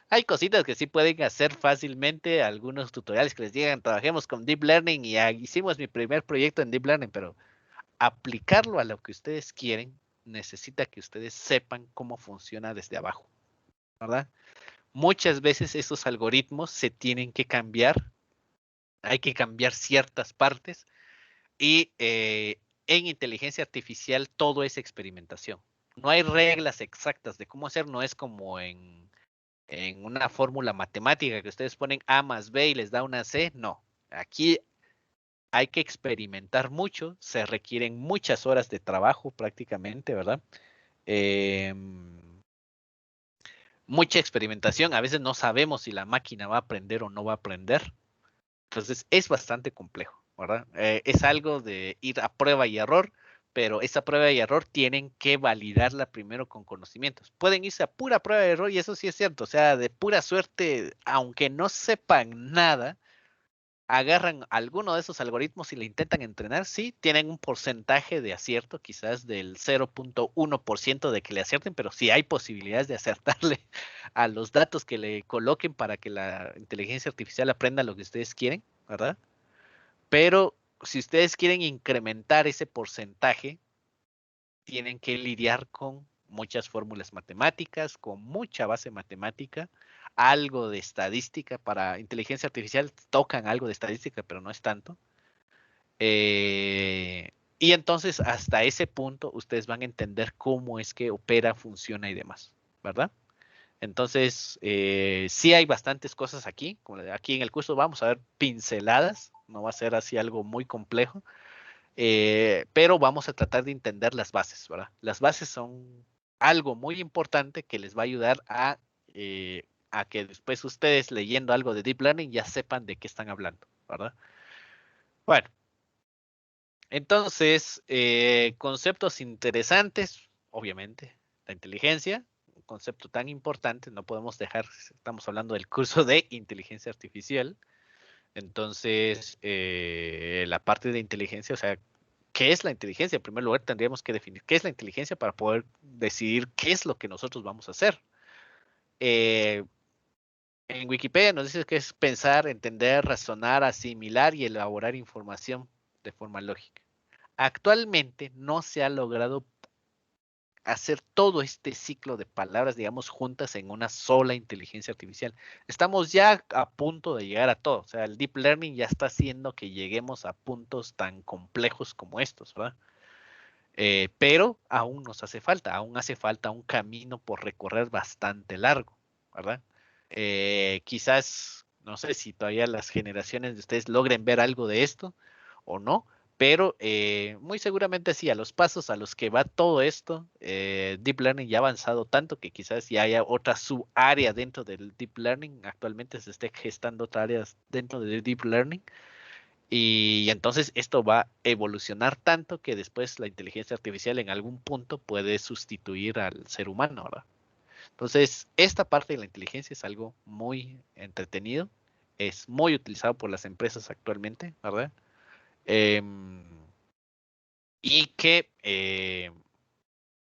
Speaker 1: Hay cositas que sí pueden hacer fácilmente, algunos tutoriales que les digan, trabajemos con Deep Learning y hicimos mi primer proyecto en Deep Learning, pero aplicarlo a lo que ustedes quieren necesita que ustedes sepan cómo funciona desde abajo, ¿verdad? Muchas veces esos algoritmos se tienen que cambiar, hay que cambiar ciertas partes y en inteligencia artificial todo es experimentación. No hay reglas exactas de cómo hacer, no es como en una fórmula matemática que ustedes ponen A más B y les da una C. No, aquí hay que experimentar mucho, se requieren muchas horas de trabajo prácticamente, ¿verdad? Eh, Mucha experimentación, a veces no sabemos si la máquina va a aprender o no va a aprender. Entonces es bastante complejo, ¿verdad? Es algo de ir a prueba y error, pero esa prueba y error tienen que validarla primero con conocimientos. Pueden irse a pura prueba y error y eso sí es cierto, o sea, de pura suerte, aunque no sepan nada, agarran alguno de esos algoritmos y le intentan entrenar, sí, tienen un porcentaje de acierto, quizás del 0.1% de que le acierten, pero sí hay posibilidades de acertarle a los datos que le coloquen para que la inteligencia artificial aprenda lo que ustedes quieren, ¿verdad? Pero si ustedes quieren incrementar ese porcentaje, tienen que lidiar con muchas fórmulas matemáticas, con mucha base matemática, algo de estadística. Para inteligencia artificial tocan algo de estadística, pero no es tanto. Y entonces hasta ese punto ustedes van a entender cómo es que opera, funciona y demás, ¿verdad? Entonces, sí hay bastantes cosas aquí. Como aquí en el curso vamos a ver pinceladas, no va a ser así algo muy complejo, pero vamos a tratar de entender las bases, ¿verdad? Las bases son algo muy importante que les va a ayudar a que después ustedes leyendo algo de Deep Learning ya sepan de qué están hablando, ¿verdad? Bueno, entonces, conceptos interesantes, obviamente, la inteligencia, un concepto tan importante, no podemos dejar, estamos hablando del curso de inteligencia artificial, entonces, la parte de inteligencia, o sea, ¿qué es la inteligencia? En primer lugar, tendríamos que definir qué es la inteligencia para poder decidir qué es lo que nosotros vamos a hacer. Eh, en Wikipedia nos dice que es pensar, entender, razonar, asimilar y elaborar información de forma lógica. Actualmente no se ha logrado hacer todo este ciclo de palabras, digamos, juntas en una sola inteligencia artificial. Estamos ya a punto de llegar a todo. O sea, el deep learning ya está haciendo que lleguemos a puntos tan complejos como estos, ¿verdad? Pero aún nos hace falta, aún hace falta un camino por recorrer bastante largo, ¿verdad? Quizás, no sé si todavía las generaciones de ustedes logren ver algo de esto o no, pero muy seguramente sí, a los pasos a los que va todo esto, Deep Learning ya ha avanzado tanto que quizás ya haya otra subárea dentro del Deep Learning, actualmente se esté gestando otras áreas dentro del Deep Learning. Y entonces esto va a evolucionar tanto que después la inteligencia artificial en algún punto puede sustituir al ser humano, ¿verdad? Entonces, esta parte de la inteligencia es algo muy entretenido, es muy utilizado por las empresas actualmente, ¿verdad? Em, y que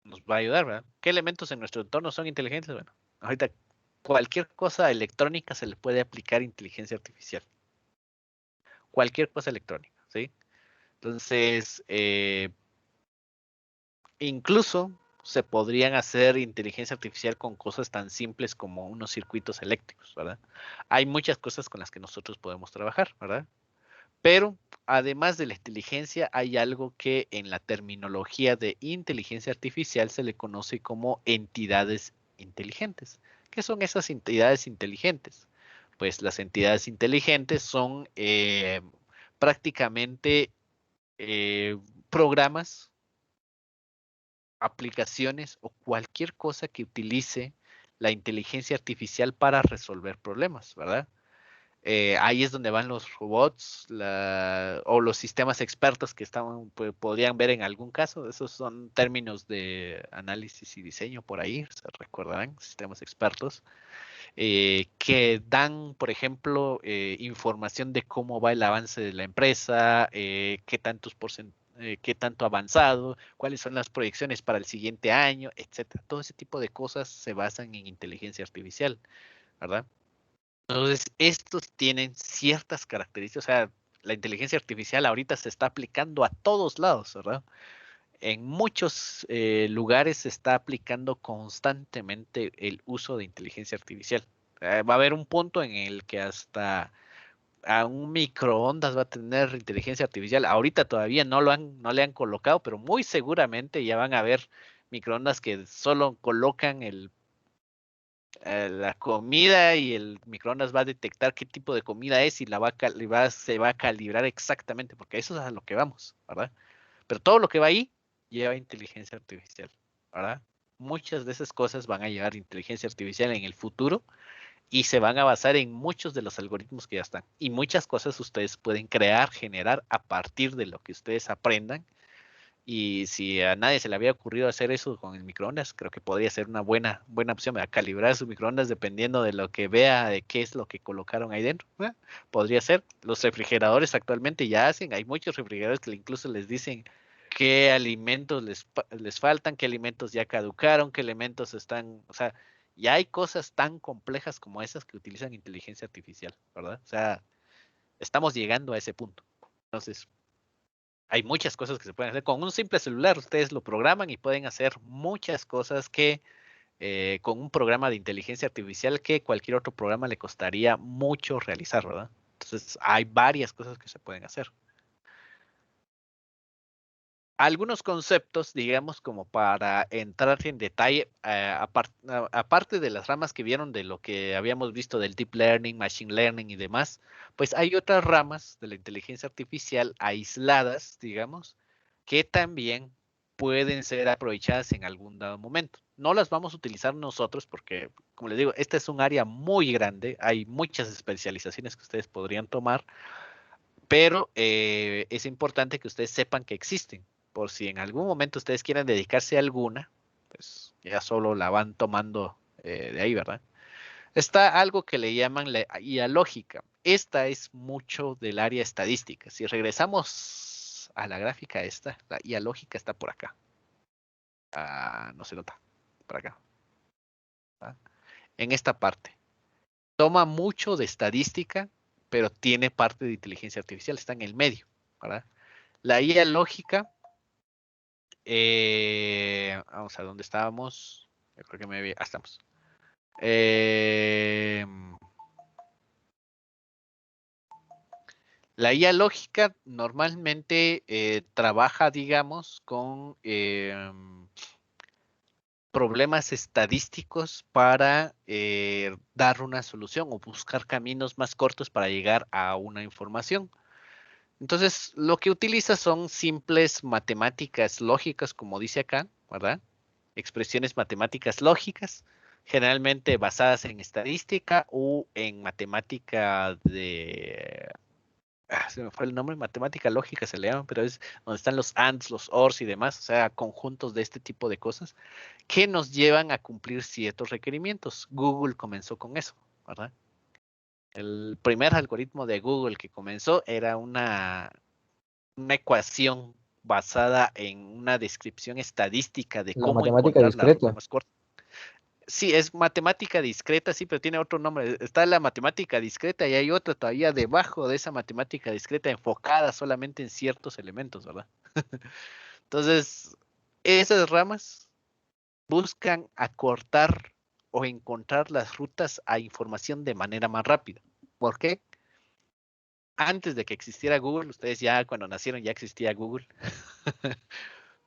Speaker 1: nos va a ayudar, ¿verdad? ¿Qué elementos en nuestro entorno son inteligentes? Bueno, ahorita cualquier cosa electrónica se le puede aplicar inteligencia artificial. Cualquier cosa electrónica, ¿sí? Entonces, incluso se podrían hacer inteligencia artificial con cosas tan simples como unos circuitos eléctricos, ¿verdad? Hay muchas cosas con las que nosotros podemos trabajar, ¿verdad? Pero además de la inteligencia, hay algo que en la terminología de inteligencia artificial se le conoce como entidades inteligentes. ¿Qué son esas entidades inteligentes? Pues las entidades inteligentes son prácticamente programas, aplicaciones o cualquier cosa que utilice la inteligencia artificial para resolver problemas, ¿verdad? Ahí es donde van los robots o los sistemas expertos que podrían ver en algún caso. Esos son términos de análisis y diseño por ahí, se recordarán, sistemas expertos, que dan, por ejemplo, información de cómo va el avance de la empresa, qué tanto avanzado, cuáles son las proyecciones para el siguiente año, etcétera. Todo ese tipo de cosas se basan en inteligencia artificial, ¿verdad? Entonces, estos tienen ciertas características, o sea, la inteligencia artificial ahorita se está aplicando a todos lados, ¿verdad? En muchos lugares se está aplicando constantemente el uso de inteligencia artificial. Va a haber un punto en el que hasta a un microondas va a tener inteligencia artificial. Ahorita todavía no le han colocado, pero muy seguramente ya van a haber microondas que solo colocan la comida y el microondas va a detectar qué tipo de comida es y se va a calibrar exactamente, porque eso es a lo que vamos, ¿verdad? Pero todo lo que va ahí lleva inteligencia artificial, ¿verdad? Muchas de esas cosas van a llevar inteligencia artificial en el futuro y se van a basar en muchos de los algoritmos que ya están. Y muchas cosas ustedes pueden crear, generar a partir de lo que ustedes aprendan. Y si a nadie se le había ocurrido hacer eso con el microondas, creo que podría ser una buena opción, a calibrar su microondas dependiendo de lo que vea, de qué es lo que colocaron ahí dentro. Podría ser. Los refrigeradores actualmente ya hacen, hay muchos refrigeradores que incluso les dicen qué alimentos les faltan, qué alimentos ya caducaron, qué alimentos están, o sea, ya hay cosas tan complejas como esas que utilizan inteligencia artificial, ¿verdad? O sea, estamos llegando a ese punto. Entonces, hay muchas cosas que se pueden hacer. Con un simple celular ustedes lo programan y pueden hacer muchas cosas que con un programa de inteligencia artificial que cualquier otro programa le costaría mucho realizar, ¿verdad? Entonces hay varias cosas que se pueden hacer. Algunos conceptos, digamos, como para entrar en detalle, aparte de las ramas que vieron de lo que habíamos visto del deep learning, machine learning y demás, pues hay otras ramas de la inteligencia artificial aisladas, digamos, que también pueden ser aprovechadas en algún dado momento. No las vamos a utilizar nosotros porque, como les digo, este es un área muy grande, hay muchas especializaciones que ustedes podrían tomar, pero es importante que ustedes sepan que existen, por si en algún momento ustedes quieran dedicarse a alguna, pues ya solo la van tomando de ahí, ¿verdad? Está algo que le llaman la IA lógica. Esta es mucho del área estadística. Si regresamos a la gráfica esta, la IA lógica está por acá. No se nota, por acá. ¿Va? En esta parte. Toma mucho de estadística, pero tiene parte de inteligencia artificial, está en el medio, ¿verdad? La IA lógica, vamos a dónde estábamos. Yo creo que estamos. La IA lógica normalmente trabaja, digamos, con problemas estadísticos para dar una solución o buscar caminos más cortos para llegar a una información. Entonces, lo que utiliza son simples matemáticas lógicas, como dice acá, ¿verdad? Expresiones matemáticas lógicas, generalmente basadas en estadística o en matemática se me fue el nombre, matemática lógica se le llama, pero es donde están los ANDs, los ORs y demás, o sea, conjuntos de este tipo de cosas que nos llevan a cumplir ciertos requerimientos. Google comenzó con eso, ¿verdad? El primer algoritmo de Google que comenzó era una ecuación basada en una descripción estadística de
Speaker 2: La
Speaker 1: cómo
Speaker 2: matemática
Speaker 1: encontrar la ruta
Speaker 2: discreta.
Speaker 1: más corta. Sí, es matemática discreta, sí, pero tiene otro nombre. Está la matemática discreta y hay otra todavía debajo de esa matemática discreta enfocada solamente en ciertos elementos, ¿verdad? Entonces, esas ramas buscan acortar o encontrar las rutas a información de manera más rápida. ¿Por qué? Antes de que existiera Google, ustedes ya cuando nacieron ya existía Google.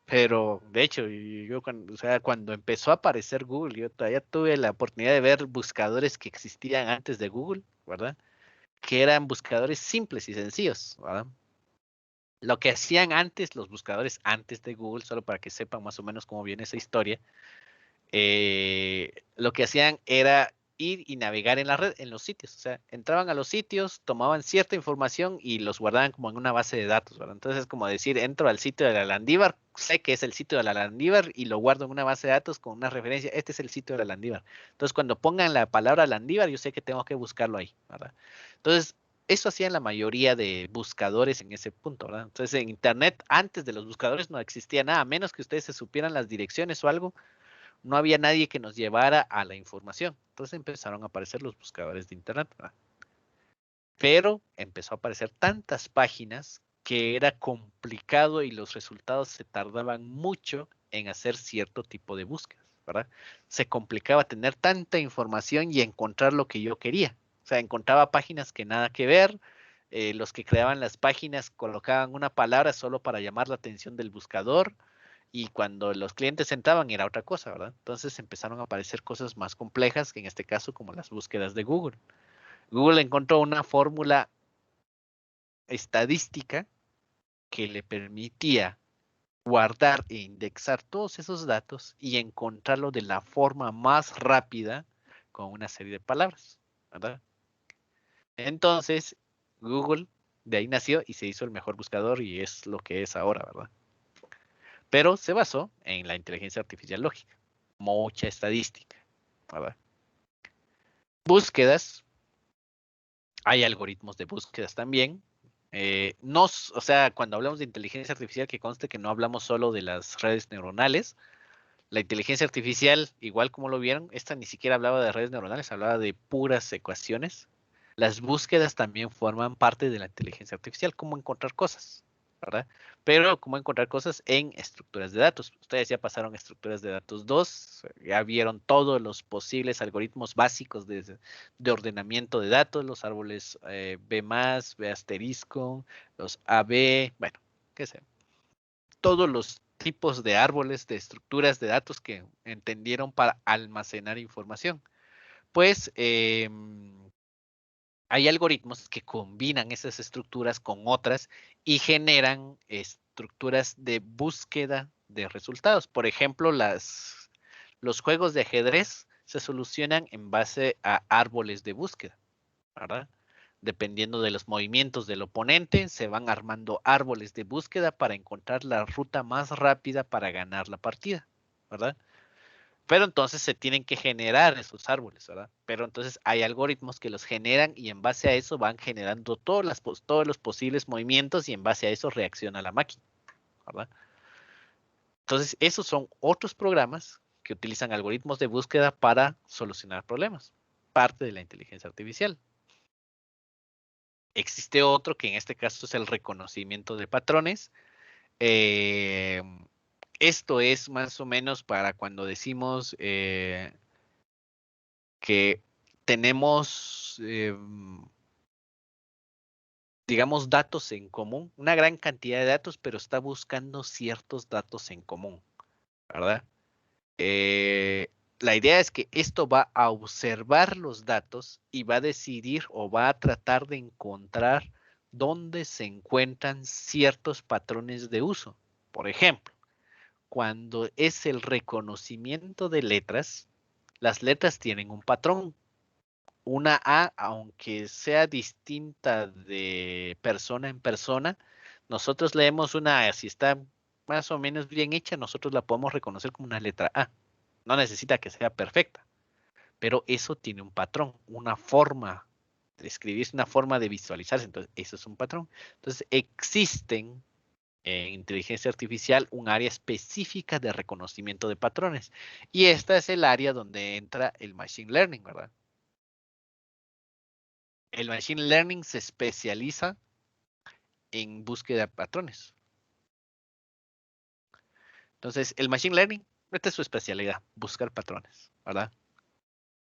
Speaker 1: Pero de hecho, yo cuando, o sea, cuando empezó a aparecer Google, yo todavía tuve la oportunidad de ver buscadores que existían antes de Google, ¿verdad? Que eran buscadores simples y sencillos, ¿verdad? Lo que hacían antes los buscadores antes de Google, solo para que sepan más o menos cómo viene esa historia, lo que hacían era ir y navegar en la red, en los sitios. O sea, entraban a los sitios, tomaban cierta información y los guardaban como en una base de datos, ¿verdad? Entonces es como decir, entro al sitio de la Landívar, sé que es el sitio de la Landívar y lo guardo en una base de datos con una referencia. Este es el sitio de la Landívar. Entonces cuando pongan la palabra Landívar, yo sé que tengo que buscarlo ahí, ¿verdad? Entonces, eso hacían la mayoría de buscadores en ese punto, ¿verdad? Entonces en Internet, antes de los buscadores no existía nada, a menos que ustedes se supieran las direcciones o algo, no había nadie que nos llevara a la información. Entonces empezaron a aparecer los buscadores de Internet, ¿verdad? Pero empezó a aparecer tantas páginas que era complicado y los resultados se tardaban mucho en hacer cierto tipo de búsquedas, ¿verdad? Se complicaba tener tanta información y encontrar lo que yo quería. O sea, encontraba páginas que nada que ver. Los que creaban las páginas colocaban una palabra solo para llamar la atención del buscador y cuando los clientes entraban era otra cosa, ¿verdad? Entonces empezaron a aparecer cosas más complejas, que en este caso como las búsquedas de Google. Google encontró una fórmula estadística que le permitía guardar e indexar todos esos datos y encontrarlo de la forma más rápida con una serie de palabras, ¿verdad? Entonces, Google de ahí nació y se hizo el mejor buscador y es lo que es ahora, ¿verdad? Pero se basó en la inteligencia artificial lógica, mucha estadística, ¿verdad? Búsquedas, hay algoritmos de búsquedas también. No, o sea, cuando hablamos de inteligencia artificial, que conste que no hablamos solo de las redes neuronales. La inteligencia artificial, igual como lo vieron, esta ni siquiera hablaba de redes neuronales, hablaba de puras ecuaciones. Las búsquedas también forman parte de la inteligencia artificial, cómo encontrar cosas, ¿verdad? Pero cómo encontrar cosas en estructuras de datos. Ustedes ya pasaron estructuras de datos 2, ya vieron todos los posibles algoritmos básicos de ordenamiento de datos, los árboles B+, B asterisco, los AB, bueno, qué sé, todos los tipos de árboles, de estructuras de datos que entendieron para almacenar información. Pues hay algoritmos que combinan esas estructuras con otras y generan estructuras de búsqueda de resultados. Por ejemplo, los juegos de ajedrez se solucionan en base a árboles de búsqueda, ¿verdad? Dependiendo de los movimientos del oponente, se van armando árboles de búsqueda para encontrar la ruta más rápida para ganar la partida, ¿verdad? Pero entonces se tienen que generar esos árboles, ¿verdad? Pero entonces hay algoritmos que los generan y en base a eso van generando todos los posibles movimientos y en base a eso reacciona la máquina, ¿verdad? Entonces esos son otros programas que utilizan algoritmos de búsqueda para solucionar problemas, parte de la inteligencia artificial. Existe otro que en este caso es el reconocimiento de patrones. Eh, Esto es más o menos para cuando decimos que tenemos, digamos, datos en común, una gran cantidad de datos, pero está buscando ciertos datos en común, ¿verdad? La idea es que esto va a observar los datos y va a decidir o va a tratar de encontrar dónde se encuentran ciertos patrones de uso. Por ejemplo, cuando es el reconocimiento de letras, las letras tienen un patrón. Una A, aunque sea distinta de persona en persona, nosotros leemos una A, si está más o menos bien hecha, nosotros la podemos reconocer como una letra A. No necesita que sea perfecta, pero eso tiene un patrón, una forma de escribirse, una forma de visualizarse. Entonces, eso es un patrón. Entonces, existen en inteligencia artificial un área específica de reconocimiento de patrones. Y esta es el área donde entra el machine learning, ¿verdad? El machine learning se especializa en búsqueda de patrones. Entonces, el machine learning, esta es su especialidad, buscar patrones, ¿verdad?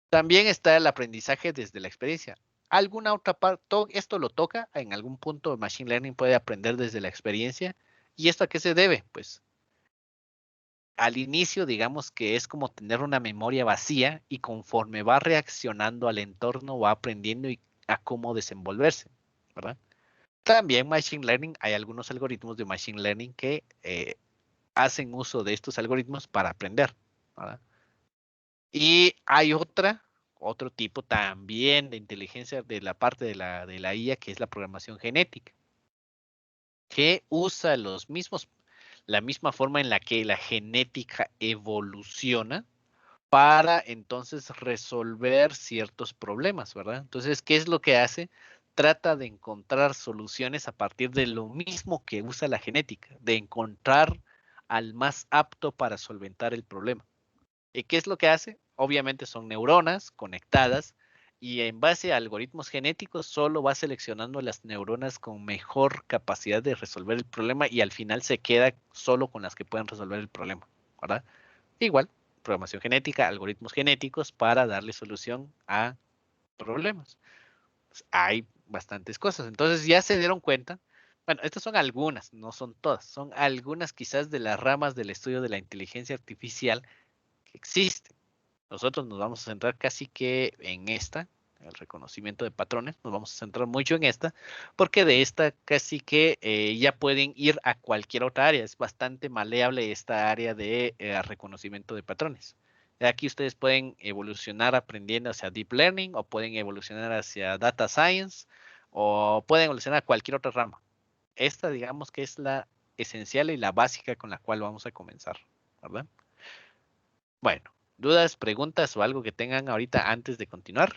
Speaker 1: También está el aprendizaje desde la experiencia. Alguna otra parte, esto lo toca, en algún punto el machine learning puede aprender desde la experiencia. ¿Y esto a qué se debe? Pues al inicio, digamos que es como tener una memoria vacía y conforme va reaccionando al entorno, va aprendiendo a cómo desenvolverse, ¿verdad? También Machine Learning, hay algunos algoritmos de Machine Learning que hacen uso de estos algoritmos para aprender, ¿verdad? Y hay otro tipo también de inteligencia de la parte de la IA, que es la programación genética, que usa la misma forma en la que la genética evoluciona para entonces resolver ciertos problemas, ¿verdad? Entonces, ¿qué es lo que hace? Trata de encontrar soluciones a partir de lo mismo que usa la genética, de encontrar al más apto para solventar el problema. ¿Y qué es lo que hace? Obviamente son neuronas conectadas y en base a algoritmos genéticos solo va seleccionando las neuronas con mejor capacidad de resolver el problema y al final se queda solo con las que pueden resolver el problema, ¿verdad? Igual, programación genética, algoritmos genéticos para darle solución a problemas. Pues hay bastantes cosas. Entonces ya se dieron cuenta. Bueno, estas son algunas, no son todas. Son algunas quizás de las ramas del estudio de la inteligencia artificial que existen. Nosotros nos vamos a centrar casi que en esta, el reconocimiento de patrones, nos vamos a centrar mucho en esta, porque de esta casi que ya pueden ir a cualquier otra área. Es bastante maleable esta área de reconocimiento de patrones. De aquí ustedes pueden evolucionar aprendiendo hacia Deep Learning o pueden evolucionar hacia Data Science o pueden evolucionar a cualquier otra rama. Esta digamos que es la esencial y la básica con la cual vamos a comenzar, ¿verdad? Bueno, dudas, preguntas o algo que tengan ahorita antes de continuar.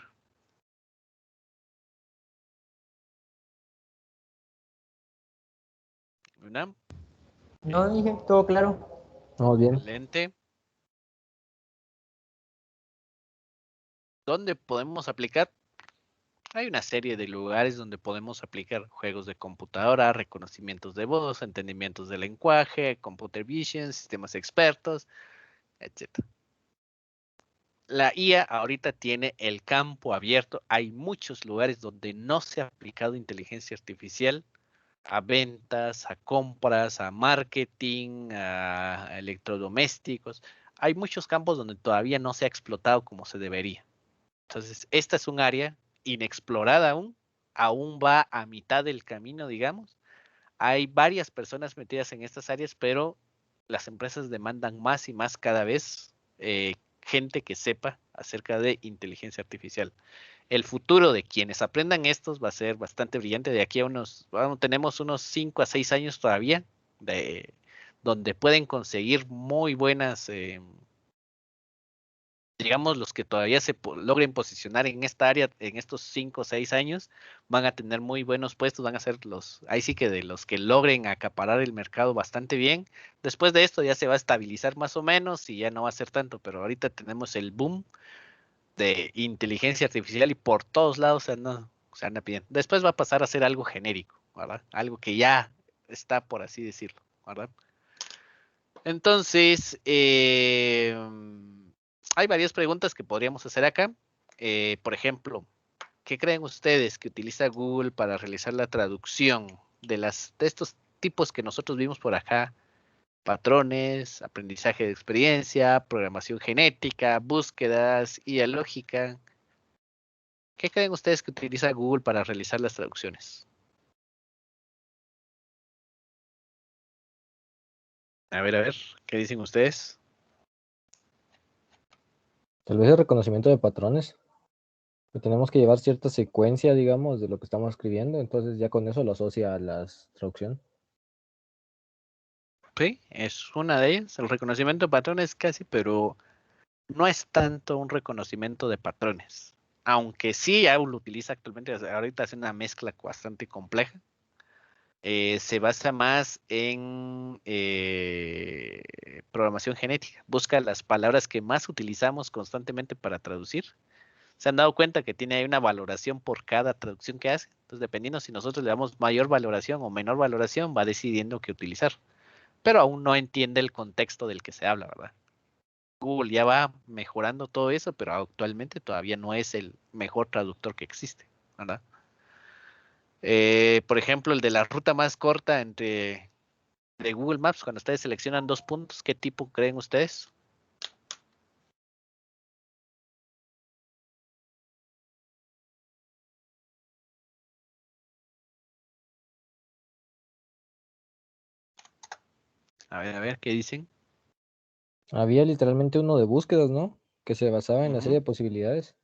Speaker 1: Una,
Speaker 3: No, dije, todo claro.
Speaker 2: Vamos bien.
Speaker 1: excelente. ¿Dónde podemos aplicar? Hay una serie de lugares donde podemos aplicar juegos de computadora, reconocimientos de voz, entendimientos de lenguaje, computer vision, sistemas expertos, etcétera. La IA ahorita tiene el campo abierto. Hay muchos lugares donde no se ha aplicado inteligencia artificial a ventas, a compras, a marketing, a electrodomésticos. Hay muchos campos donde todavía no se ha explotado como se debería. Entonces, esta es un área inexplorada aún va a mitad del camino, digamos. Hay varias personas metidas en estas áreas, pero las empresas demandan más y más cada vez gente que sepa acerca de inteligencia artificial. El futuro de quienes aprendan estos va a ser bastante brillante. De aquí a tenemos unos 5 a 6 años todavía, de, donde pueden conseguir muy buenas, digamos, los que todavía logren posicionar en esta área en estos 5 o 6 años, van a tener muy buenos puestos, van a ser ahí sí que de los que logren acaparar el mercado bastante bien. Después de esto ya se va a estabilizar más o menos y ya no va a ser tanto, pero ahorita tenemos el boom de inteligencia artificial y por todos lados se anda pidiendo. Después va a pasar a ser algo genérico, ¿verdad? Algo que ya está, por así decirlo, ¿verdad? Entonces, hay varias preguntas que podríamos hacer acá. Por ejemplo, ¿qué creen ustedes que utiliza Google para realizar la traducción de estos tipos que nosotros vimos por acá? Patrones, aprendizaje de experiencia, programación genética, búsquedas, IA lógica. ¿Qué creen ustedes que utiliza Google para realizar las traducciones? A ver, ¿qué dicen ustedes?
Speaker 2: Tal vez el reconocimiento de patrones. Que tenemos que llevar cierta secuencia, digamos, de lo que estamos escribiendo. Entonces ya con eso lo asocia a la traducción.
Speaker 1: Sí, es una de ellas. El reconocimiento de patrones casi, pero no es tanto un reconocimiento de patrones. Aunque sí, ya lo utiliza actualmente, ahorita es una mezcla bastante compleja. Se basa más en programación genética. Busca las palabras que más utilizamos constantemente para traducir. Se han dado cuenta que tiene ahí una valoración por cada traducción que hace. Entonces, dependiendo si nosotros le damos mayor valoración o menor valoración, va decidiendo qué utilizar. Pero aún no entiende el contexto del que se habla, ¿verdad? Google ya va mejorando todo eso, pero actualmente todavía no es el mejor traductor que existe, ¿verdad? Por ejemplo, el de la ruta más corta de Google Maps, cuando ustedes seleccionan 2 puntos, ¿qué tipo creen ustedes? A ver, ¿qué dicen?
Speaker 2: Había literalmente uno de búsquedas, ¿no? que se basaba en la
Speaker 1: Ujú.
Speaker 2: serie de posibilidades.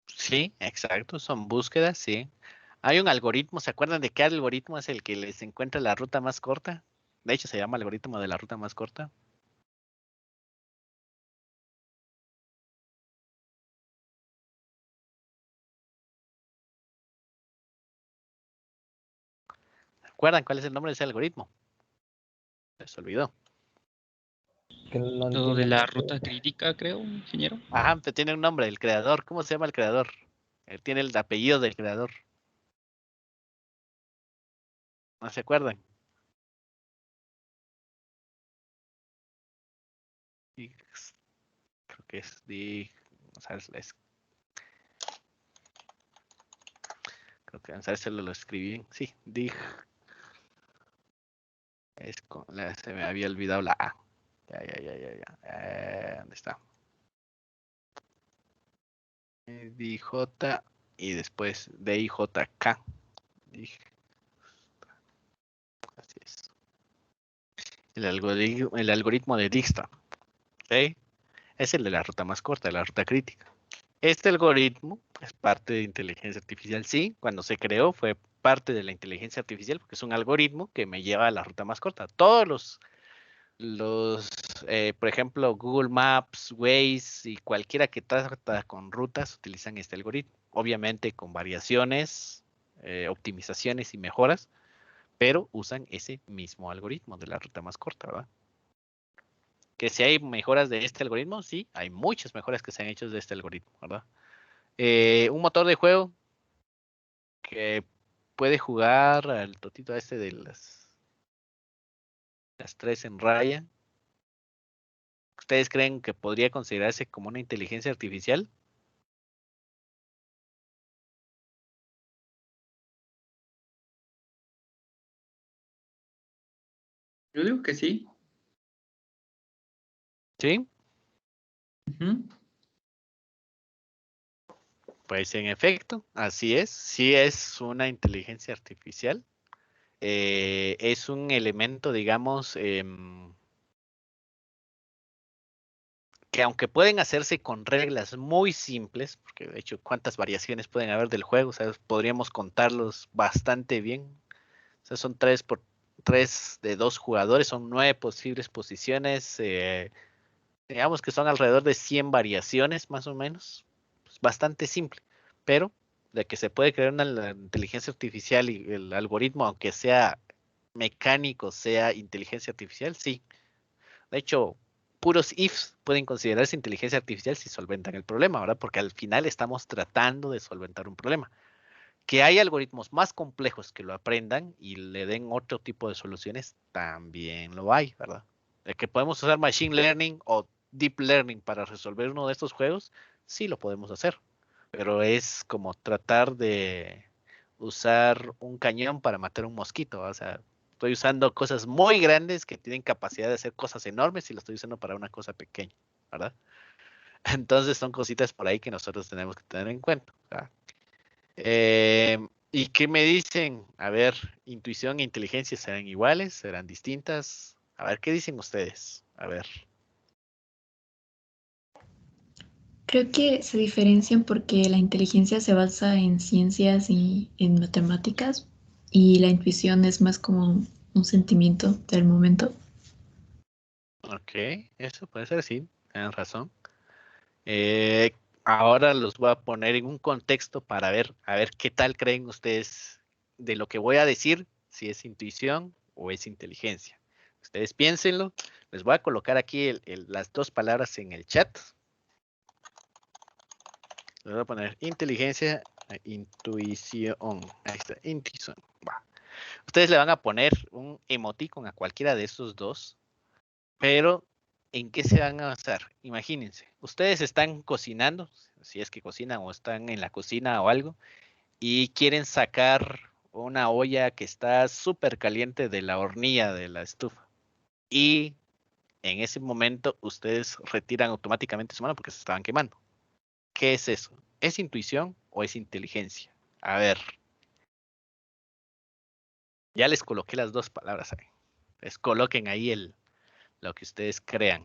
Speaker 1: Sí, exacto, son búsquedas, sí. Hay un algoritmo, ¿se acuerdan de qué algoritmo es el que les encuentra la ruta más corta? De hecho, se llama algoritmo de la ruta más corta. ¿Se acuerdan cuál es el nombre de ese algoritmo? Les olvidó.
Speaker 2: Que no
Speaker 4: Lo de
Speaker 2: entiendo
Speaker 4: la
Speaker 2: mucho.
Speaker 4: ruta crítica, creo, ingeniero.
Speaker 1: Ajá, pero tiene un nombre, el creador. ¿Cómo se llama el creador? Él tiene el apellido del creador. ¿No se acuerdan? Diggs, creo que es Dig. O sea, creo que vamos a ver si lo escribí bien. Sí, Dig. Se me había olvidado la A. Ya. ¿Dónde está? DJ y después DIJK. Dig, así es. El algoritmo de Dijkstra. ¿Ok? Es el de la ruta más corta, la ruta crítica. Este algoritmo es parte de inteligencia artificial, sí, cuando se creó fue parte de la inteligencia artificial porque es un algoritmo que me lleva a la ruta más corta. Todos por ejemplo, Google Maps, Waze y cualquiera que trata con rutas utilizan este algoritmo. Obviamente con variaciones, optimizaciones y mejoras, pero usan ese mismo algoritmo de la ruta más corta, ¿verdad? Que si hay mejoras de este algoritmo, sí, hay muchas mejoras que se han hecho de este algoritmo, ¿verdad? Un motor de juego que puede jugar al totito este de las tres en raya. ¿Ustedes creen que podría considerarse como una inteligencia artificial?
Speaker 4: Yo digo que sí.
Speaker 1: Sí,
Speaker 4: Ujú.
Speaker 1: pues en efecto, así es. Sí es una inteligencia artificial. Es un elemento, digamos, que aunque pueden hacerse con reglas muy simples, porque de hecho, ¿cuántas variaciones pueden haber del juego? O sea, podríamos contarlos bastante bien. O sea, son tres de dos jugadores, son 9 posibles posiciones. Digamos que son alrededor de 100 variaciones, más o menos. Pues bastante simple. Pero de que se puede crear una inteligencia artificial y el algoritmo, aunque sea mecánico, sea inteligencia artificial, sí. De hecho, puros ifs pueden considerarse inteligencia artificial si solventan el problema, ¿verdad? Porque al final estamos tratando de solventar un problema. Que hay algoritmos más complejos que lo aprendan y le den otro tipo de soluciones, también lo hay, ¿verdad? De que podemos usar machine learning o deep learning para resolver uno de estos juegos, sí lo podemos hacer, pero es como tratar de usar un cañón para matar un mosquito, ¿verdad? O sea, estoy usando cosas muy grandes que tienen capacidad de hacer cosas enormes y lo estoy usando para una cosa pequeña, ¿verdad? Entonces son cositas por ahí que nosotros tenemos que tener en cuenta, ¿verdad? ¿Y qué me dicen? A ver, intuición e inteligencia serán iguales, serán distintas. A ver, ¿qué dicen ustedes? A ver.
Speaker 5: Creo que se diferencian porque la inteligencia se basa en ciencias y en matemáticas y la intuición es más como un sentimiento del momento.
Speaker 1: Ok, eso puede ser, sí, tienen razón. Eh, Ahora los voy a poner en un contexto para ver, a ver qué tal creen ustedes de lo que voy a decir, si es intuición o es inteligencia. Ustedes piénsenlo. Les voy a colocar aquí las dos palabras en el chat. Le voy a poner inteligencia, intuición. Ahí está, intuición. Va. Ustedes le van a poner un emoticon a cualquiera de estos dos, pero ¿en qué se van a basar? Imagínense, ustedes están cocinando, si es que cocinan o están en la cocina o algo, y quieren sacar una olla que está súper caliente de la hornilla de la estufa. Y en ese momento ustedes retiran automáticamente su mano porque se estaban quemando. ¿Qué es eso? ¿Es intuición o es inteligencia? A ver, ya les coloqué las dos palabras ahí. Les coloquen ahí lo que ustedes crean.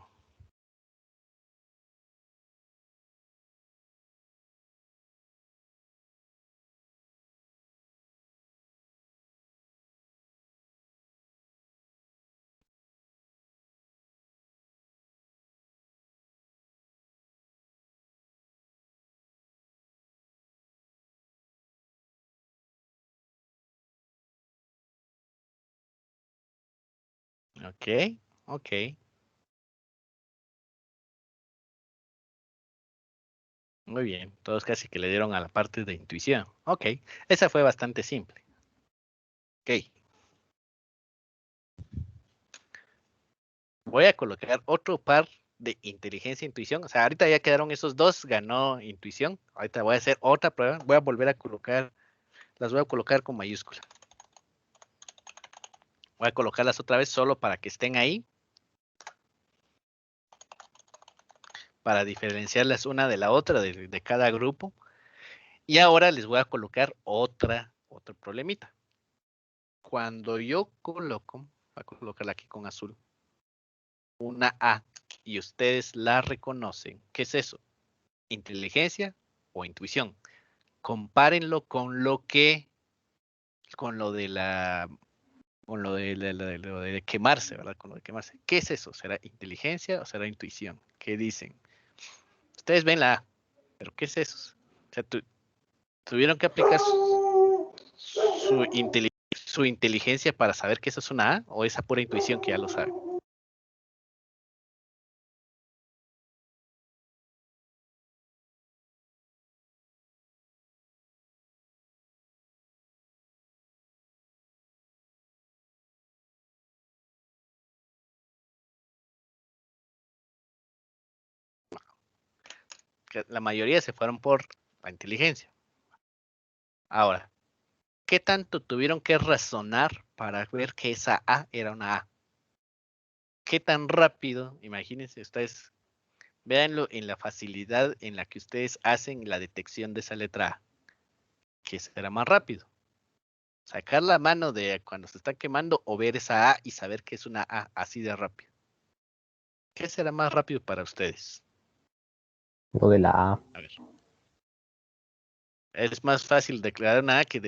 Speaker 1: Ok, ok. Muy bien, todos casi que le dieron a la parte de intuición. Ok, esa fue bastante simple. Ok. Voy a colocar otro par de inteligencia e intuición. O sea, ahorita ya quedaron esos dos, ganó intuición. Ahorita voy a hacer otra prueba. Voy a volver a colocar, las voy a colocar con mayúscula. Voy a colocarlas otra vez solo para que estén ahí. Para diferenciarlas una de la otra, de cada grupo. Y ahora les voy a colocar otro problemita. Cuando yo coloco, voy a colocarla aquí con azul, una A, y ustedes la reconocen, ¿qué es eso? ¿Inteligencia o intuición? Compárenlo con lo de la, con lo de quemarse, ¿verdad? Con lo de quemarse. ¿Qué es eso? ¿Será inteligencia o será intuición? ¿Qué dicen? Ustedes ven la A, pero ¿qué es eso? O sea, tuvieron que aplicar su inteligencia para saber que eso es una A, o esa pura intuición que ya lo saben. La mayoría se fueron por la inteligencia. Ahora, ¿qué tanto tuvieron que razonar para ver que esa A era una A? ¿Qué tan rápido? Imagínense ustedes, véanlo en la facilidad en la que ustedes hacen la detección de esa letra A. ¿Qué será más rápido? Sacar la mano de cuando se está quemando o ver esa A y saber que es una A así de rápido. ¿Qué será más rápido para ustedes?
Speaker 2: Lo de la A.
Speaker 1: A ver. Es más fácil declarar una A que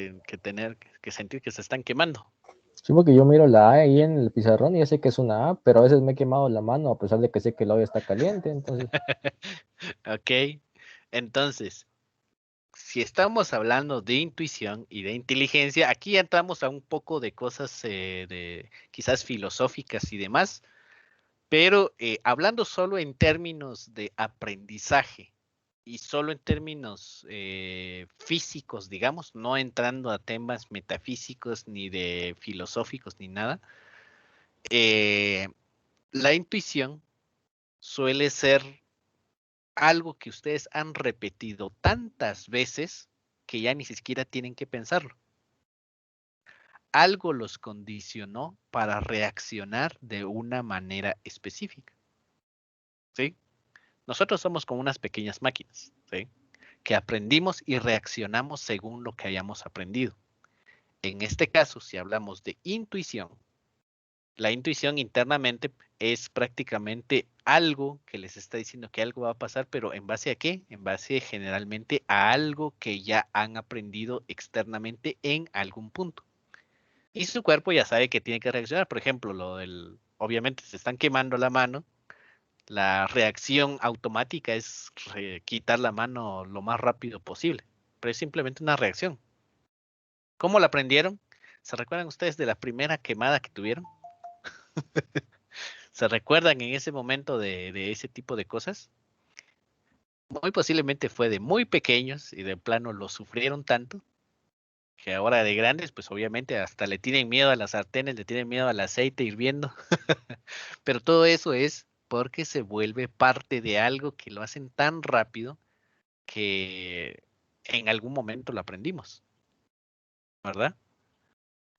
Speaker 1: tener que sentir que se están quemando.
Speaker 2: Sí, porque yo miro la A ahí en el pizarrón y ya sé que es una A, pero a veces me he quemado la mano a pesar de que sé que el olla está caliente, entonces...
Speaker 1: Ok. Entonces, si estamos hablando de intuición y de inteligencia, aquí ya entramos a un poco de cosas de quizás filosóficas y demás, pero hablando solo en términos de aprendizaje y solo en términos físicos, digamos, no entrando a temas metafísicos ni de filosóficos ni nada, eh, la intuición suele ser algo que ustedes han repetido tantas veces que ya ni siquiera tienen que pensarlo. Algo los condicionó para reaccionar de una manera específica. ¿Sí? Nosotros somos como unas pequeñas máquinas, ¿sí? Que aprendimos y reaccionamos según lo que hayamos aprendido. En este caso, si hablamos de intuición, la intuición internamente es prácticamente algo que les está diciendo que algo va a pasar, pero ¿en base a qué? En base generalmente a algo que ya han aprendido externamente en algún punto. Y su cuerpo ya sabe que tiene que reaccionar. Por ejemplo, obviamente se están quemando la mano. La reacción automática es quitar la mano lo más rápido posible. Pero es simplemente una reacción. ¿Cómo la aprendieron? ¿Se recuerdan ustedes de la primera quemada que tuvieron? ¿Se recuerdan en ese momento de ese tipo de cosas? Muy posiblemente fue de muy pequeños y de plano lo sufrieron tanto que ahora de grandes, pues obviamente hasta le tienen miedo a las sartenes, le tienen miedo al aceite hirviendo. Pero todo eso es porque se vuelve parte de algo que lo hacen tan rápido que en algún momento lo aprendimos, ¿verdad?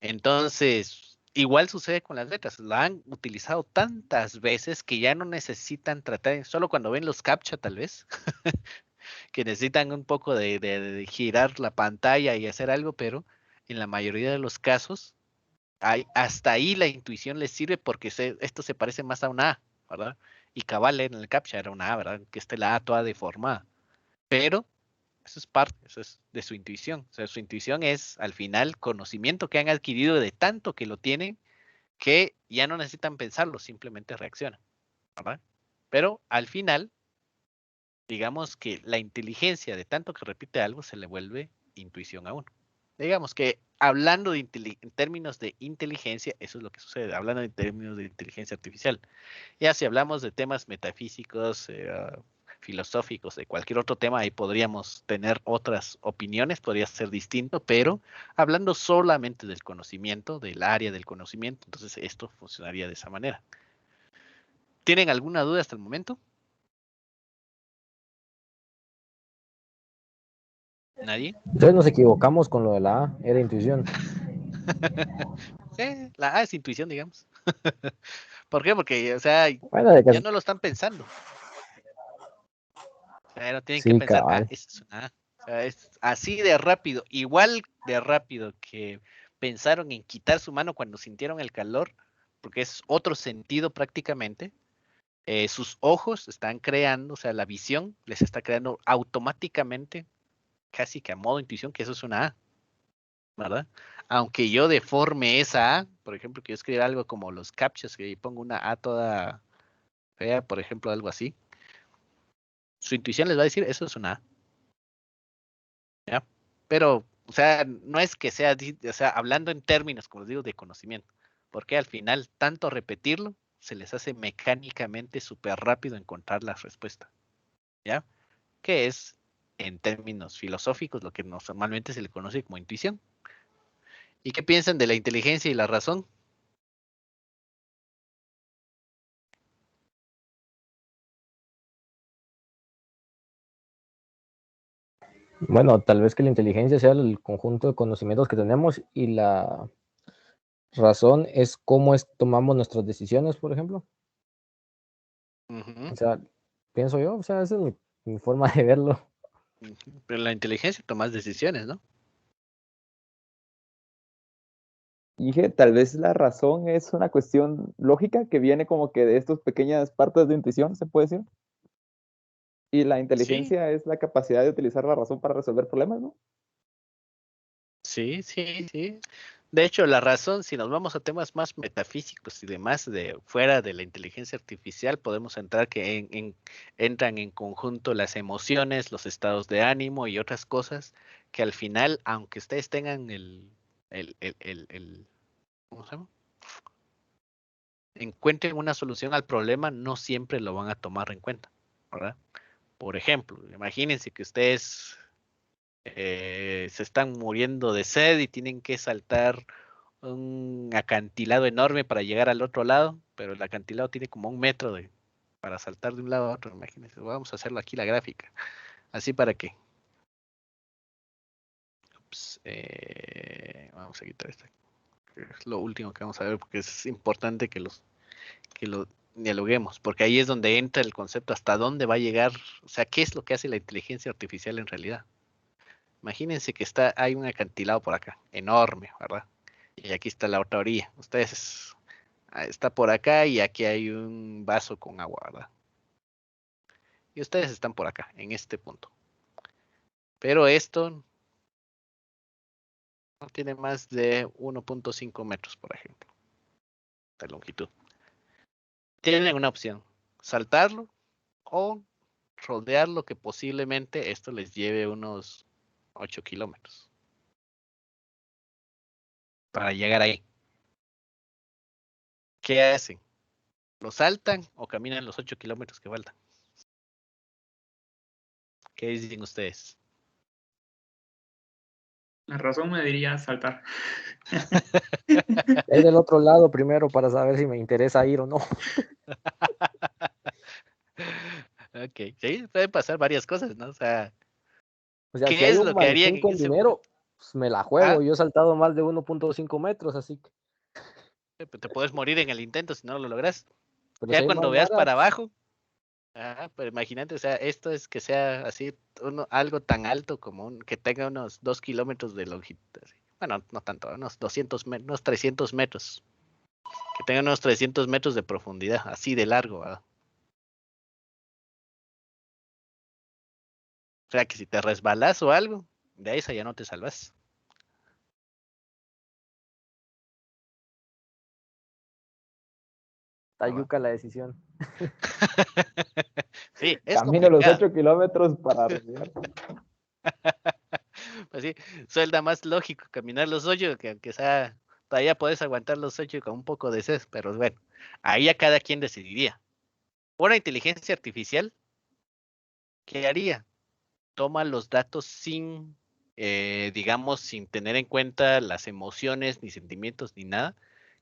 Speaker 1: Entonces, igual sucede con las letras, la han utilizado tantas veces que ya no necesitan tratar, solo cuando ven los captcha tal vez, que necesitan un poco de girar la pantalla y hacer algo, pero en la mayoría de los casos, hasta ahí la intuición les sirve porque esto se parece más a una A, ¿verdad? Y cabal en el captcha era una A, ¿verdad? Que esté la A toda deformada. Pero eso es parte, eso es de su intuición. O sea, su intuición es al final conocimiento que han adquirido de tanto que lo tienen que ya no necesitan pensarlo, simplemente reaccionan, ¿verdad? Pero al final, digamos que la inteligencia de tanto que repite algo se le vuelve intuición a uno. Digamos que hablando en términos de inteligencia, eso es lo que sucede, hablando en términos de inteligencia artificial. Ya si hablamos de temas metafísicos, filosóficos, de cualquier otro tema, ahí podríamos tener otras opiniones, podría ser distinto, pero hablando solamente del conocimiento, del área del conocimiento, entonces esto funcionaría de esa manera. ¿Tienen alguna duda hasta el momento? ¿Nadie?
Speaker 2: Entonces nos equivocamos con lo de la A, era intuición.
Speaker 1: Sí, la A es intuición, digamos. ¿Por qué? Porque, o sea,
Speaker 2: Bueno, de
Speaker 1: ya
Speaker 2: que
Speaker 1: no lo están pensando. O sea, ya no tienen que
Speaker 2: sí,
Speaker 1: pensar,
Speaker 2: cabal.
Speaker 1: esa es una A. O sea, es así de rápido, igual de rápido que pensaron en quitar su mano cuando sintieron el calor, porque es otro sentido prácticamente. Sus ojos están creando, o sea, la visión les está creando automáticamente, casi que a modo intuición, que eso es una A, ¿verdad? Aunque yo deforme esa A, por ejemplo, que yo escriba algo como los captchas, que pongo una A toda fea, por ejemplo, algo así, su intuición les va a decir, eso es una A, ¿ya? Pero, o sea, no es que sea, o sea, hablando en términos, como les digo, de conocimiento, porque al final, tanto repetirlo, se les hace mecánicamente súper rápido encontrar la respuesta, ¿ya? Que es, en términos filosóficos, lo que normalmente se le conoce como intuición. ¿Y qué piensan de la inteligencia y la razón?
Speaker 2: Bueno, tal vez que la inteligencia sea el conjunto de conocimientos que tenemos y la razón es cómo tomamos nuestras decisiones, por ejemplo.
Speaker 1: Ujú,
Speaker 2: O sea, pienso yo, o sea, esa es mi forma de verlo.
Speaker 1: ujú. Pero la inteligencia tomas decisiones, ¿no?
Speaker 6: Dije, tal vez la razón es una cuestión lógica que viene como que de estas pequeñas partes de intuición, se puede decir. Y la
Speaker 1: Sí,
Speaker 6: inteligencia es la capacidad de utilizar la razón para resolver problemas, ¿no?
Speaker 1: sí, sí, sí. De hecho, la razón, si nos vamos a temas más metafísicos y demás, de fuera de la inteligencia artificial, podemos entrar que entran en conjunto las emociones, los estados de ánimo y otras cosas que al final, aunque ustedes tengan ¿cómo se llama? Encuentren una solución al problema, no siempre lo van a tomar en cuenta, ¿verdad? Por ejemplo, imagínense que ustedes se están muriendo de sed y tienen que saltar un acantilado enorme para llegar al otro lado, pero el acantilado tiene como 1 metro para saltar de un lado a otro, imagínense. Vamos a hacerlo aquí la gráfica, así para que. Ups, vamos a quitar esta, que es lo último que vamos a ver porque es importante que lo dialoguemos, porque ahí es donde entra el concepto hasta dónde va a llegar, o sea, qué es lo que hace la inteligencia artificial en realidad. Imagínense que hay un acantilado por acá, enorme, ¿verdad? Y aquí está la otra orilla. Ustedes está por acá y aquí hay un vaso con agua, ¿verdad? Y ustedes están por acá, en este punto. Pero esto no tiene más de 1.5 metros, por ejemplo, de longitud. Tienen una opción, saltarlo o rodearlo, que posiblemente esto les lleve unos 8 kilómetros para llegar ahí. ¿Qué hacen? ¿Lo saltan o caminan los 8 kilómetros que faltan? ¿Qué dicen ustedes?
Speaker 4: La razón me diría saltar.
Speaker 2: Es del otro lado primero para saber si me interesa ir o no.
Speaker 1: Ok, sí, pueden pasar varias cosas, ¿no? O sea,
Speaker 2: O sea, si
Speaker 1: ¿qué
Speaker 2: hay
Speaker 1: es
Speaker 2: un
Speaker 1: lo que harían
Speaker 2: maletín
Speaker 1: en
Speaker 2: con
Speaker 1: ese
Speaker 2: dinero,
Speaker 1: momento?
Speaker 2: pues me la
Speaker 1: Ah,
Speaker 2: juego. Yo he saltado más de 1.5 metros, así que,
Speaker 1: te puedes morir en el intento si no lo logras.
Speaker 2: pero si
Speaker 1: Ya
Speaker 2: hay
Speaker 1: cuando
Speaker 2: más
Speaker 1: veas
Speaker 2: vara,
Speaker 1: para abajo, pero imagínate, o sea, esto es que sea así, algo tan alto como que tenga unos 2 kilómetros de longitud. Así. Bueno, no tanto, unos 200 metros, unos 300 metros. Que tenga unos 300 metros de profundidad, así de largo, ¿verdad? O sea, que si te resbalas o algo, de ahí ya no te salvas.
Speaker 2: está
Speaker 1: ¿Verdad?
Speaker 2: yuca la decisión.
Speaker 1: Sí, es
Speaker 6: Camino los
Speaker 1: complicado.
Speaker 6: 8 kilómetros para rodear.
Speaker 1: Así, suelda más lógico caminar los 8, que aunque sea, todavía puedes aguantar los 8 con un poco de sed, pero bueno, ahí ya cada quien decidiría. Una inteligencia artificial, ¿qué haría? Toma los datos sin, digamos, sin tener en cuenta las emociones, ni sentimientos, ni nada,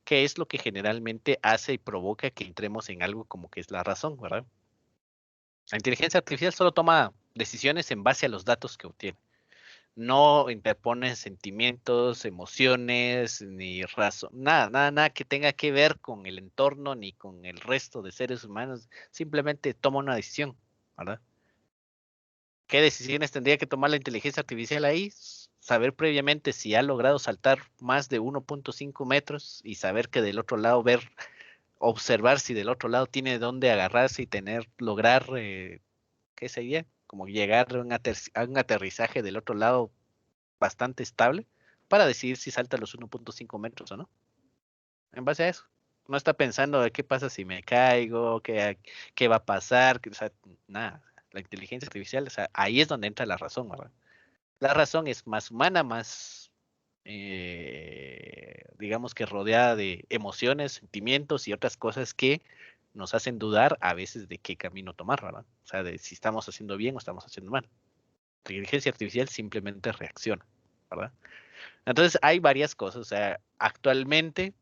Speaker 1: que es lo que generalmente hace y provoca que entremos en algo como que es la razón, ¿verdad? La inteligencia artificial solo toma decisiones en base a los datos que obtiene. No interpone sentimientos, emociones, ni razón, nada que tenga que ver con el entorno ni con el resto de seres humanos. Simplemente toma una decisión, ¿verdad? ¿Qué decisiones tendría que tomar la inteligencia artificial ahí? Saber previamente si ha logrado saltar más de 1.5 metros y saber que del otro lado observar si del otro lado tiene dónde agarrarse y lograr, ¿qué sería? Como llegar a un aterrizaje del otro lado bastante estable para decidir si salta los 1.5 metros o no. En base a eso. No está pensando de qué pasa si me caigo, qué va a pasar, o sea, nada. La inteligencia artificial, o sea, ahí es donde entra la razón, ¿verdad? La razón es más humana, más, digamos que rodeada de emociones, sentimientos y otras cosas que nos hacen dudar a veces de qué camino tomar, ¿verdad? O sea, de si estamos haciendo bien o estamos haciendo mal. La inteligencia artificial simplemente reacciona, ¿verdad? Entonces hay varias cosas, o sea, actualmente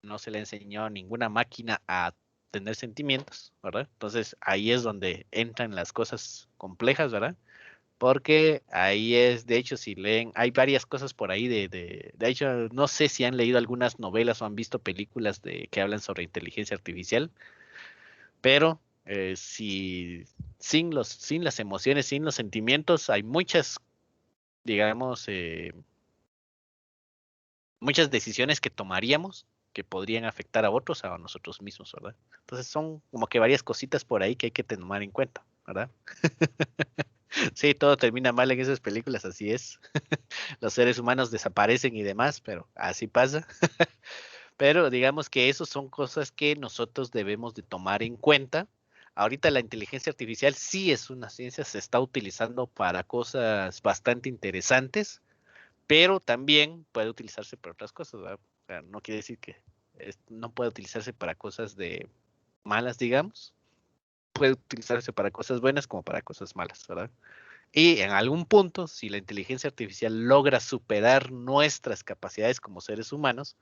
Speaker 1: no se le enseñó a ninguna máquina a tener sentimientos, ¿verdad? Entonces ahí es donde entran las cosas complejas, ¿verdad? Porque ahí es, de hecho, si leen, hay varias cosas por ahí de hecho, no sé si han leído algunas novelas o han visto películas que hablan sobre inteligencia artificial, pero si sin las emociones, sin los sentimientos, hay muchas, digamos, muchas decisiones que tomaríamos que podrían afectar a otros, a nosotros mismos, ¿verdad? Entonces son como que varias cositas por ahí que hay que tomar en cuenta, ¿verdad? Sí, todo termina mal en esas películas, así es. Los seres humanos desaparecen y demás, pero así pasa. Pero digamos que esas son cosas que nosotros debemos de tomar en cuenta. Ahorita la inteligencia artificial sí es una ciencia, se está utilizando para cosas bastante interesantes, pero también puede utilizarse para otras cosas, ¿verdad? O sea, no quiere decir que no puede utilizarse para cosas de malas, digamos. Puede utilizarse para cosas buenas como para cosas malas, ¿verdad? Y en algún punto, si la inteligencia artificial logra superar nuestras capacidades como seres humanos,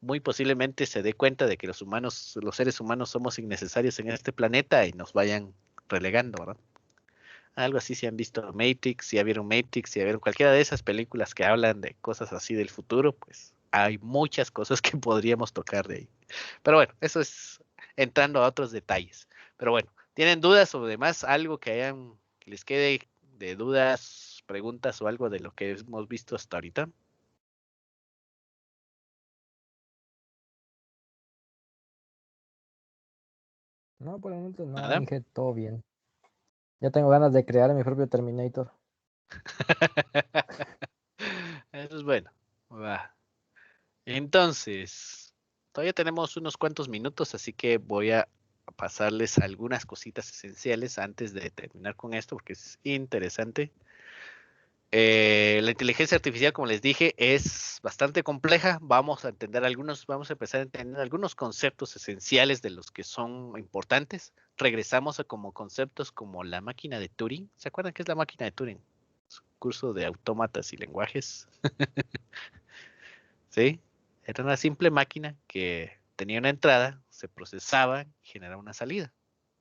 Speaker 1: muy posiblemente se dé cuenta de que los seres humanos somos innecesarios en este planeta y nos vayan relegando, ¿verdad? Algo así, si han visto Matrix, si ya vieron Matrix, si ya vieron cualquiera de esas películas que hablan de cosas así del futuro, pues hay muchas cosas que podríamos tocar de ahí. Pero bueno, eso es entrando a otros detalles. Pero bueno, ¿tienen dudas o demás? Algo que les quede de dudas, preguntas o algo de lo que hemos visto hasta ahorita.
Speaker 2: No, por el momento no,
Speaker 1: ¿Nada?
Speaker 2: dije todo bien. Ya tengo ganas de crear mi propio Terminator.
Speaker 1: Eso es bueno. Va. Entonces, todavía tenemos unos cuantos minutos, así que voy a pasarles algunas cositas esenciales antes de terminar con esto, porque es interesante. La inteligencia artificial, como les dije, es bastante compleja. Vamos a empezar a entender algunos conceptos esenciales de los que son importantes. Regresamos a como conceptos como la máquina de Turing. ¿Se acuerdan qué es la máquina de Turing? Es un curso de autómatas y lenguajes. ¿Sí? Era una simple máquina que tenía una entrada, se procesaba y generaba una salida.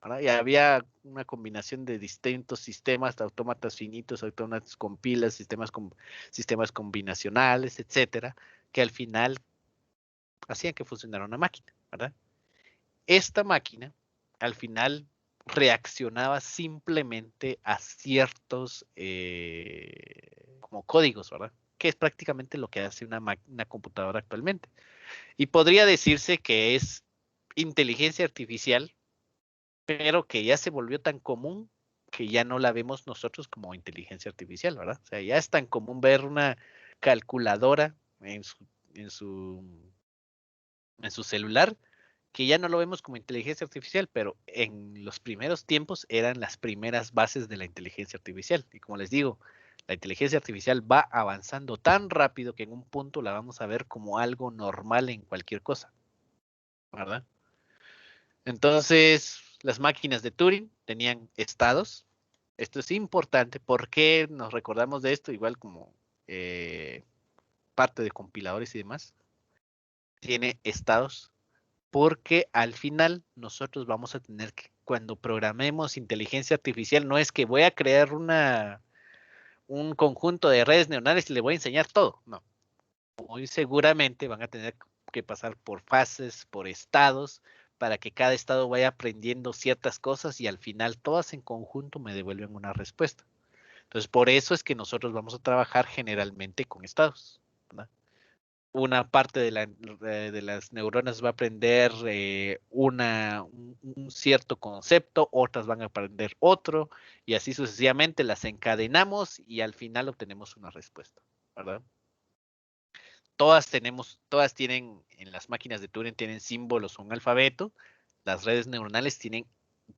Speaker 1: ¿Verdad? Y había una combinación de distintos sistemas, de autómatas finitos, autómatas con pilas, sistemas combinacionales, etcétera, que al final hacían que funcionara una máquina, ¿verdad? Esta máquina, al final, reaccionaba simplemente a ciertos como códigos, ¿verdad? Que es prácticamente lo que hace una computadora actualmente. Y podría decirse que es inteligencia artificial, pero que ya se volvió tan común que ya no la vemos nosotros como inteligencia artificial, ¿verdad? O sea, ya es tan común ver una calculadora en su, en su celular que ya no lo vemos como inteligencia artificial, pero en los primeros tiempos eran las primeras bases de la inteligencia artificial. Y como les digo, La inteligencia artificial va avanzando tan rápido que en un punto la vamos a ver como algo normal en cualquier cosa, ¿verdad? Entonces, las máquinas de Turing tenían estados. Esto es importante. ¿Por qué nos recordamos de esto? Igual como parte de compiladores y demás. Tiene estados. Porque al final nosotros vamos a tener que, cuando programemos inteligencia artificial, no es que voy a crear un conjunto de redes neuronales y le voy a enseñar todo. No. Muy seguramente van a tener que pasar por fases, por estados, para que cada estado vaya aprendiendo ciertas cosas y al final todas en conjunto me devuelven una respuesta. Entonces, por eso es que nosotros vamos a trabajar generalmente con estados, ¿verdad? Una parte de las neuronas va a aprender un cierto concepto, otras van a aprender otro, y así sucesivamente las encadenamos y al final obtenemos una respuesta, ¿verdad? Todas tienen, en las máquinas de Turing tienen símbolos o un alfabeto. Las redes neuronales tienen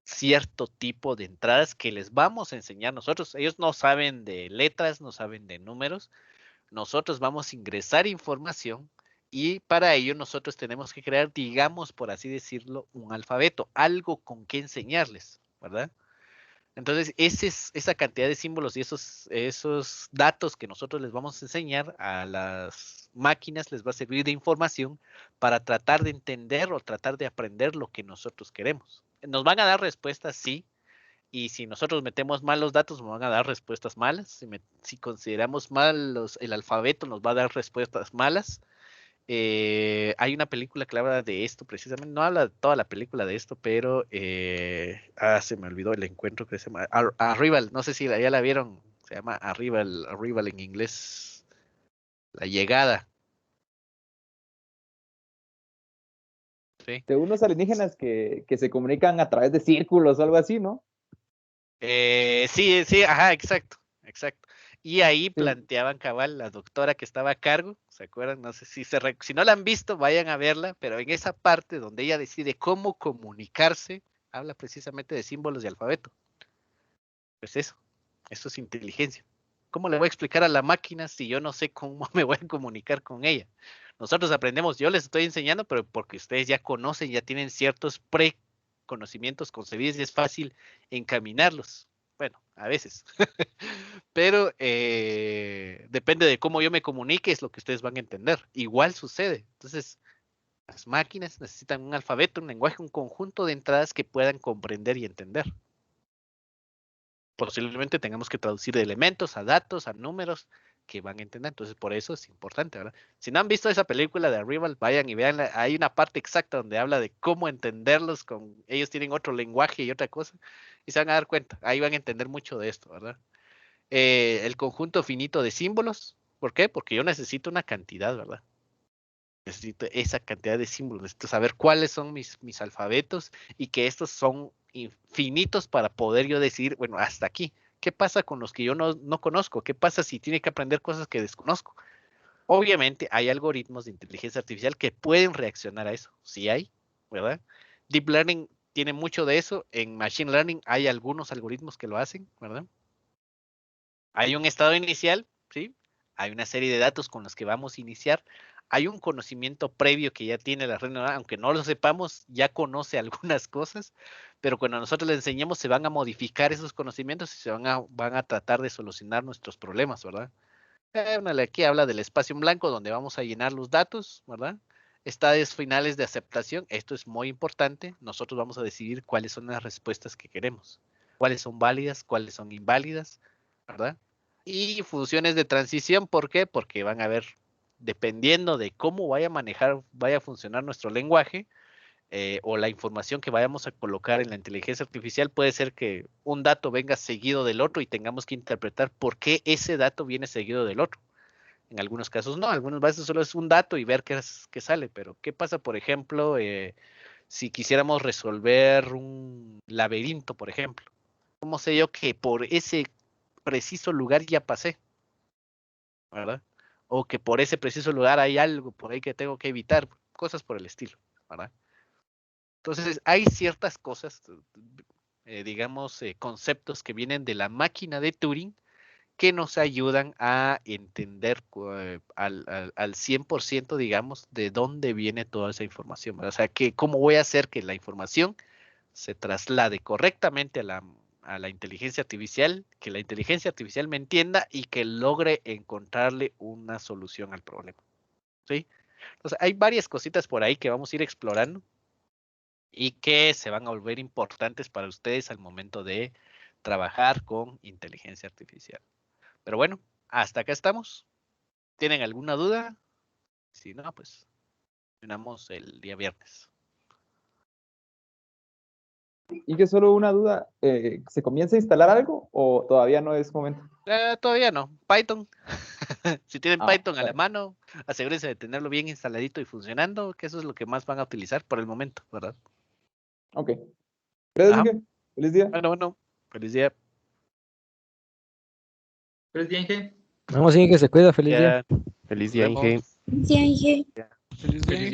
Speaker 1: cierto tipo de entradas que les vamos a enseñar nosotros. Ellos no saben de letras, no saben de números. Nosotros vamos a ingresar información y para ello nosotros tenemos que crear, digamos, por así decirlo, un alfabeto, algo con que enseñarles, ¿verdad? Entonces, esa cantidad de símbolos y esos datos que nosotros les vamos a enseñar a las máquinas les va a servir de información para tratar de entender o tratar de aprender lo que nosotros queremos. Nos van a dar respuestas, sí, y si nosotros metemos mal los datos, nos van a dar respuestas malas. Si consideramos mal el alfabeto, nos va a dar respuestas malas. Hay una película que habla de esto precisamente, no habla de toda la película de esto, pero se me olvidó el encuentro que se llama Arrival, no sé si ya la vieron, se llama Arrival en inglés, la llegada. ¿Sí?
Speaker 6: De unos alienígenas que se comunican a través de círculos o algo así, ¿no?
Speaker 1: Sí, sí, ajá, exacto, exacto. Y ahí
Speaker 6: Sí.
Speaker 1: planteaban cabal la doctora que estaba a cargo, ¿se acuerdan? No sé si no la han visto, vayan a verla, pero en esa parte donde ella decide cómo comunicarse, habla precisamente de símbolos y alfabeto. Pues eso es inteligencia. ¿Cómo le voy a explicar a la máquina si yo no sé cómo me voy a comunicar con ella? Nosotros aprendemos, yo les estoy enseñando, pero porque ustedes ya conocen, ya tienen ciertos preconocimientos concebidos y es fácil encaminarlos. Bueno, a veces. Pero depende de cómo yo me comunique, es lo que ustedes van a entender. Igual sucede. Entonces, las máquinas necesitan un alfabeto, un lenguaje, un conjunto de entradas que puedan comprender y entender. Posiblemente tengamos que traducir de elementos a datos, a números que van a entender. Entonces, por eso es importante, ¿verdad? Si no han visto esa película de Arrival, vayan y veanla. Hay una parte exacta donde habla de cómo entenderlos. Ellos tienen otro lenguaje y otra cosa. Y se van a dar cuenta. Ahí van a entender mucho de esto, ¿verdad? El conjunto finito de símbolos. ¿Por qué? Porque yo necesito una cantidad, ¿verdad? Necesito esa cantidad de símbolos. Necesito saber cuáles son mis alfabetos y que estos son infinitos para poder yo decir, bueno, hasta aquí. ¿Qué pasa con los que yo no conozco? ¿Qué pasa si tiene que aprender cosas que desconozco? Obviamente hay algoritmos de inteligencia artificial que pueden reaccionar a eso. Sí hay, ¿verdad? Deep Learning tiene mucho de eso. En Machine Learning hay algunos algoritmos que lo hacen, ¿verdad? Hay un estado inicial, ¿sí? Hay una serie de datos con los que vamos a iniciar. Hay un conocimiento previo que ya tiene la red neuronal, aunque no lo sepamos, ya conoce algunas cosas, pero cuando nosotros le enseñemos se van a modificar esos conocimientos y van a tratar de solucionar nuestros problemas, ¿verdad? Aquí habla del espacio en blanco donde vamos a llenar los datos, ¿verdad? Estadios finales de aceptación, esto es muy importante. Nosotros vamos a decidir cuáles son las respuestas que queremos, cuáles son válidas, cuáles son inválidas, ¿verdad? Y funciones de transición, ¿por qué? Porque van a ver, dependiendo de cómo vaya a funcionar nuestro lenguaje, o la información que vayamos a colocar en la inteligencia artificial, puede ser que un dato venga seguido del otro y tengamos que interpretar por qué ese dato viene seguido del otro. En algunos casos no, en algunos casos solo es un dato y ver qué sale, pero ¿qué pasa, por ejemplo, si quisiéramos resolver un laberinto, por ejemplo? ¿Cómo sé yo que por ese preciso lugar ya pasé? ¿Verdad? O que por ese preciso lugar hay algo por ahí que tengo que evitar, cosas por el estilo, ¿verdad? Entonces, hay ciertas cosas, digamos, conceptos que vienen de la máquina de Turing que nos ayudan a entender al 100%, digamos, de dónde viene toda esa información, ¿verdad? O sea, cómo voy a hacer que la información se traslade correctamente a la inteligencia artificial, que la inteligencia artificial me entienda y que logre encontrarle una solución al problema, ¿sí? Entonces, hay varias cositas por ahí que vamos a ir explorando y que se van a volver importantes para ustedes al momento de trabajar con inteligencia artificial. Pero bueno, hasta acá estamos. ¿Tienen alguna duda? Si no, pues terminamos el día viernes.
Speaker 6: Y que solo una duda, ¿se comienza a instalar algo o todavía no es momento?
Speaker 1: Todavía no. Python. Si tienen Python a la
Speaker 6: Bueno.
Speaker 1: mano, asegúrense de tenerlo bien instaladito y funcionando, que eso es lo que más van a utilizar por el momento, ¿verdad?
Speaker 6: Ok. Gracias,
Speaker 1: Ajá.
Speaker 6: Inge. Feliz día.
Speaker 1: Bueno, feliz día.
Speaker 4: Pues bien, Inge.
Speaker 2: Vamos, sí, que se cuida, feliz día.
Speaker 1: Ya,
Speaker 7: Feliz
Speaker 1: nos
Speaker 7: día,
Speaker 1: vemos.
Speaker 7: Inge.
Speaker 5: Ya, Inge.
Speaker 1: Ya.
Speaker 7: Feliz día, Inge.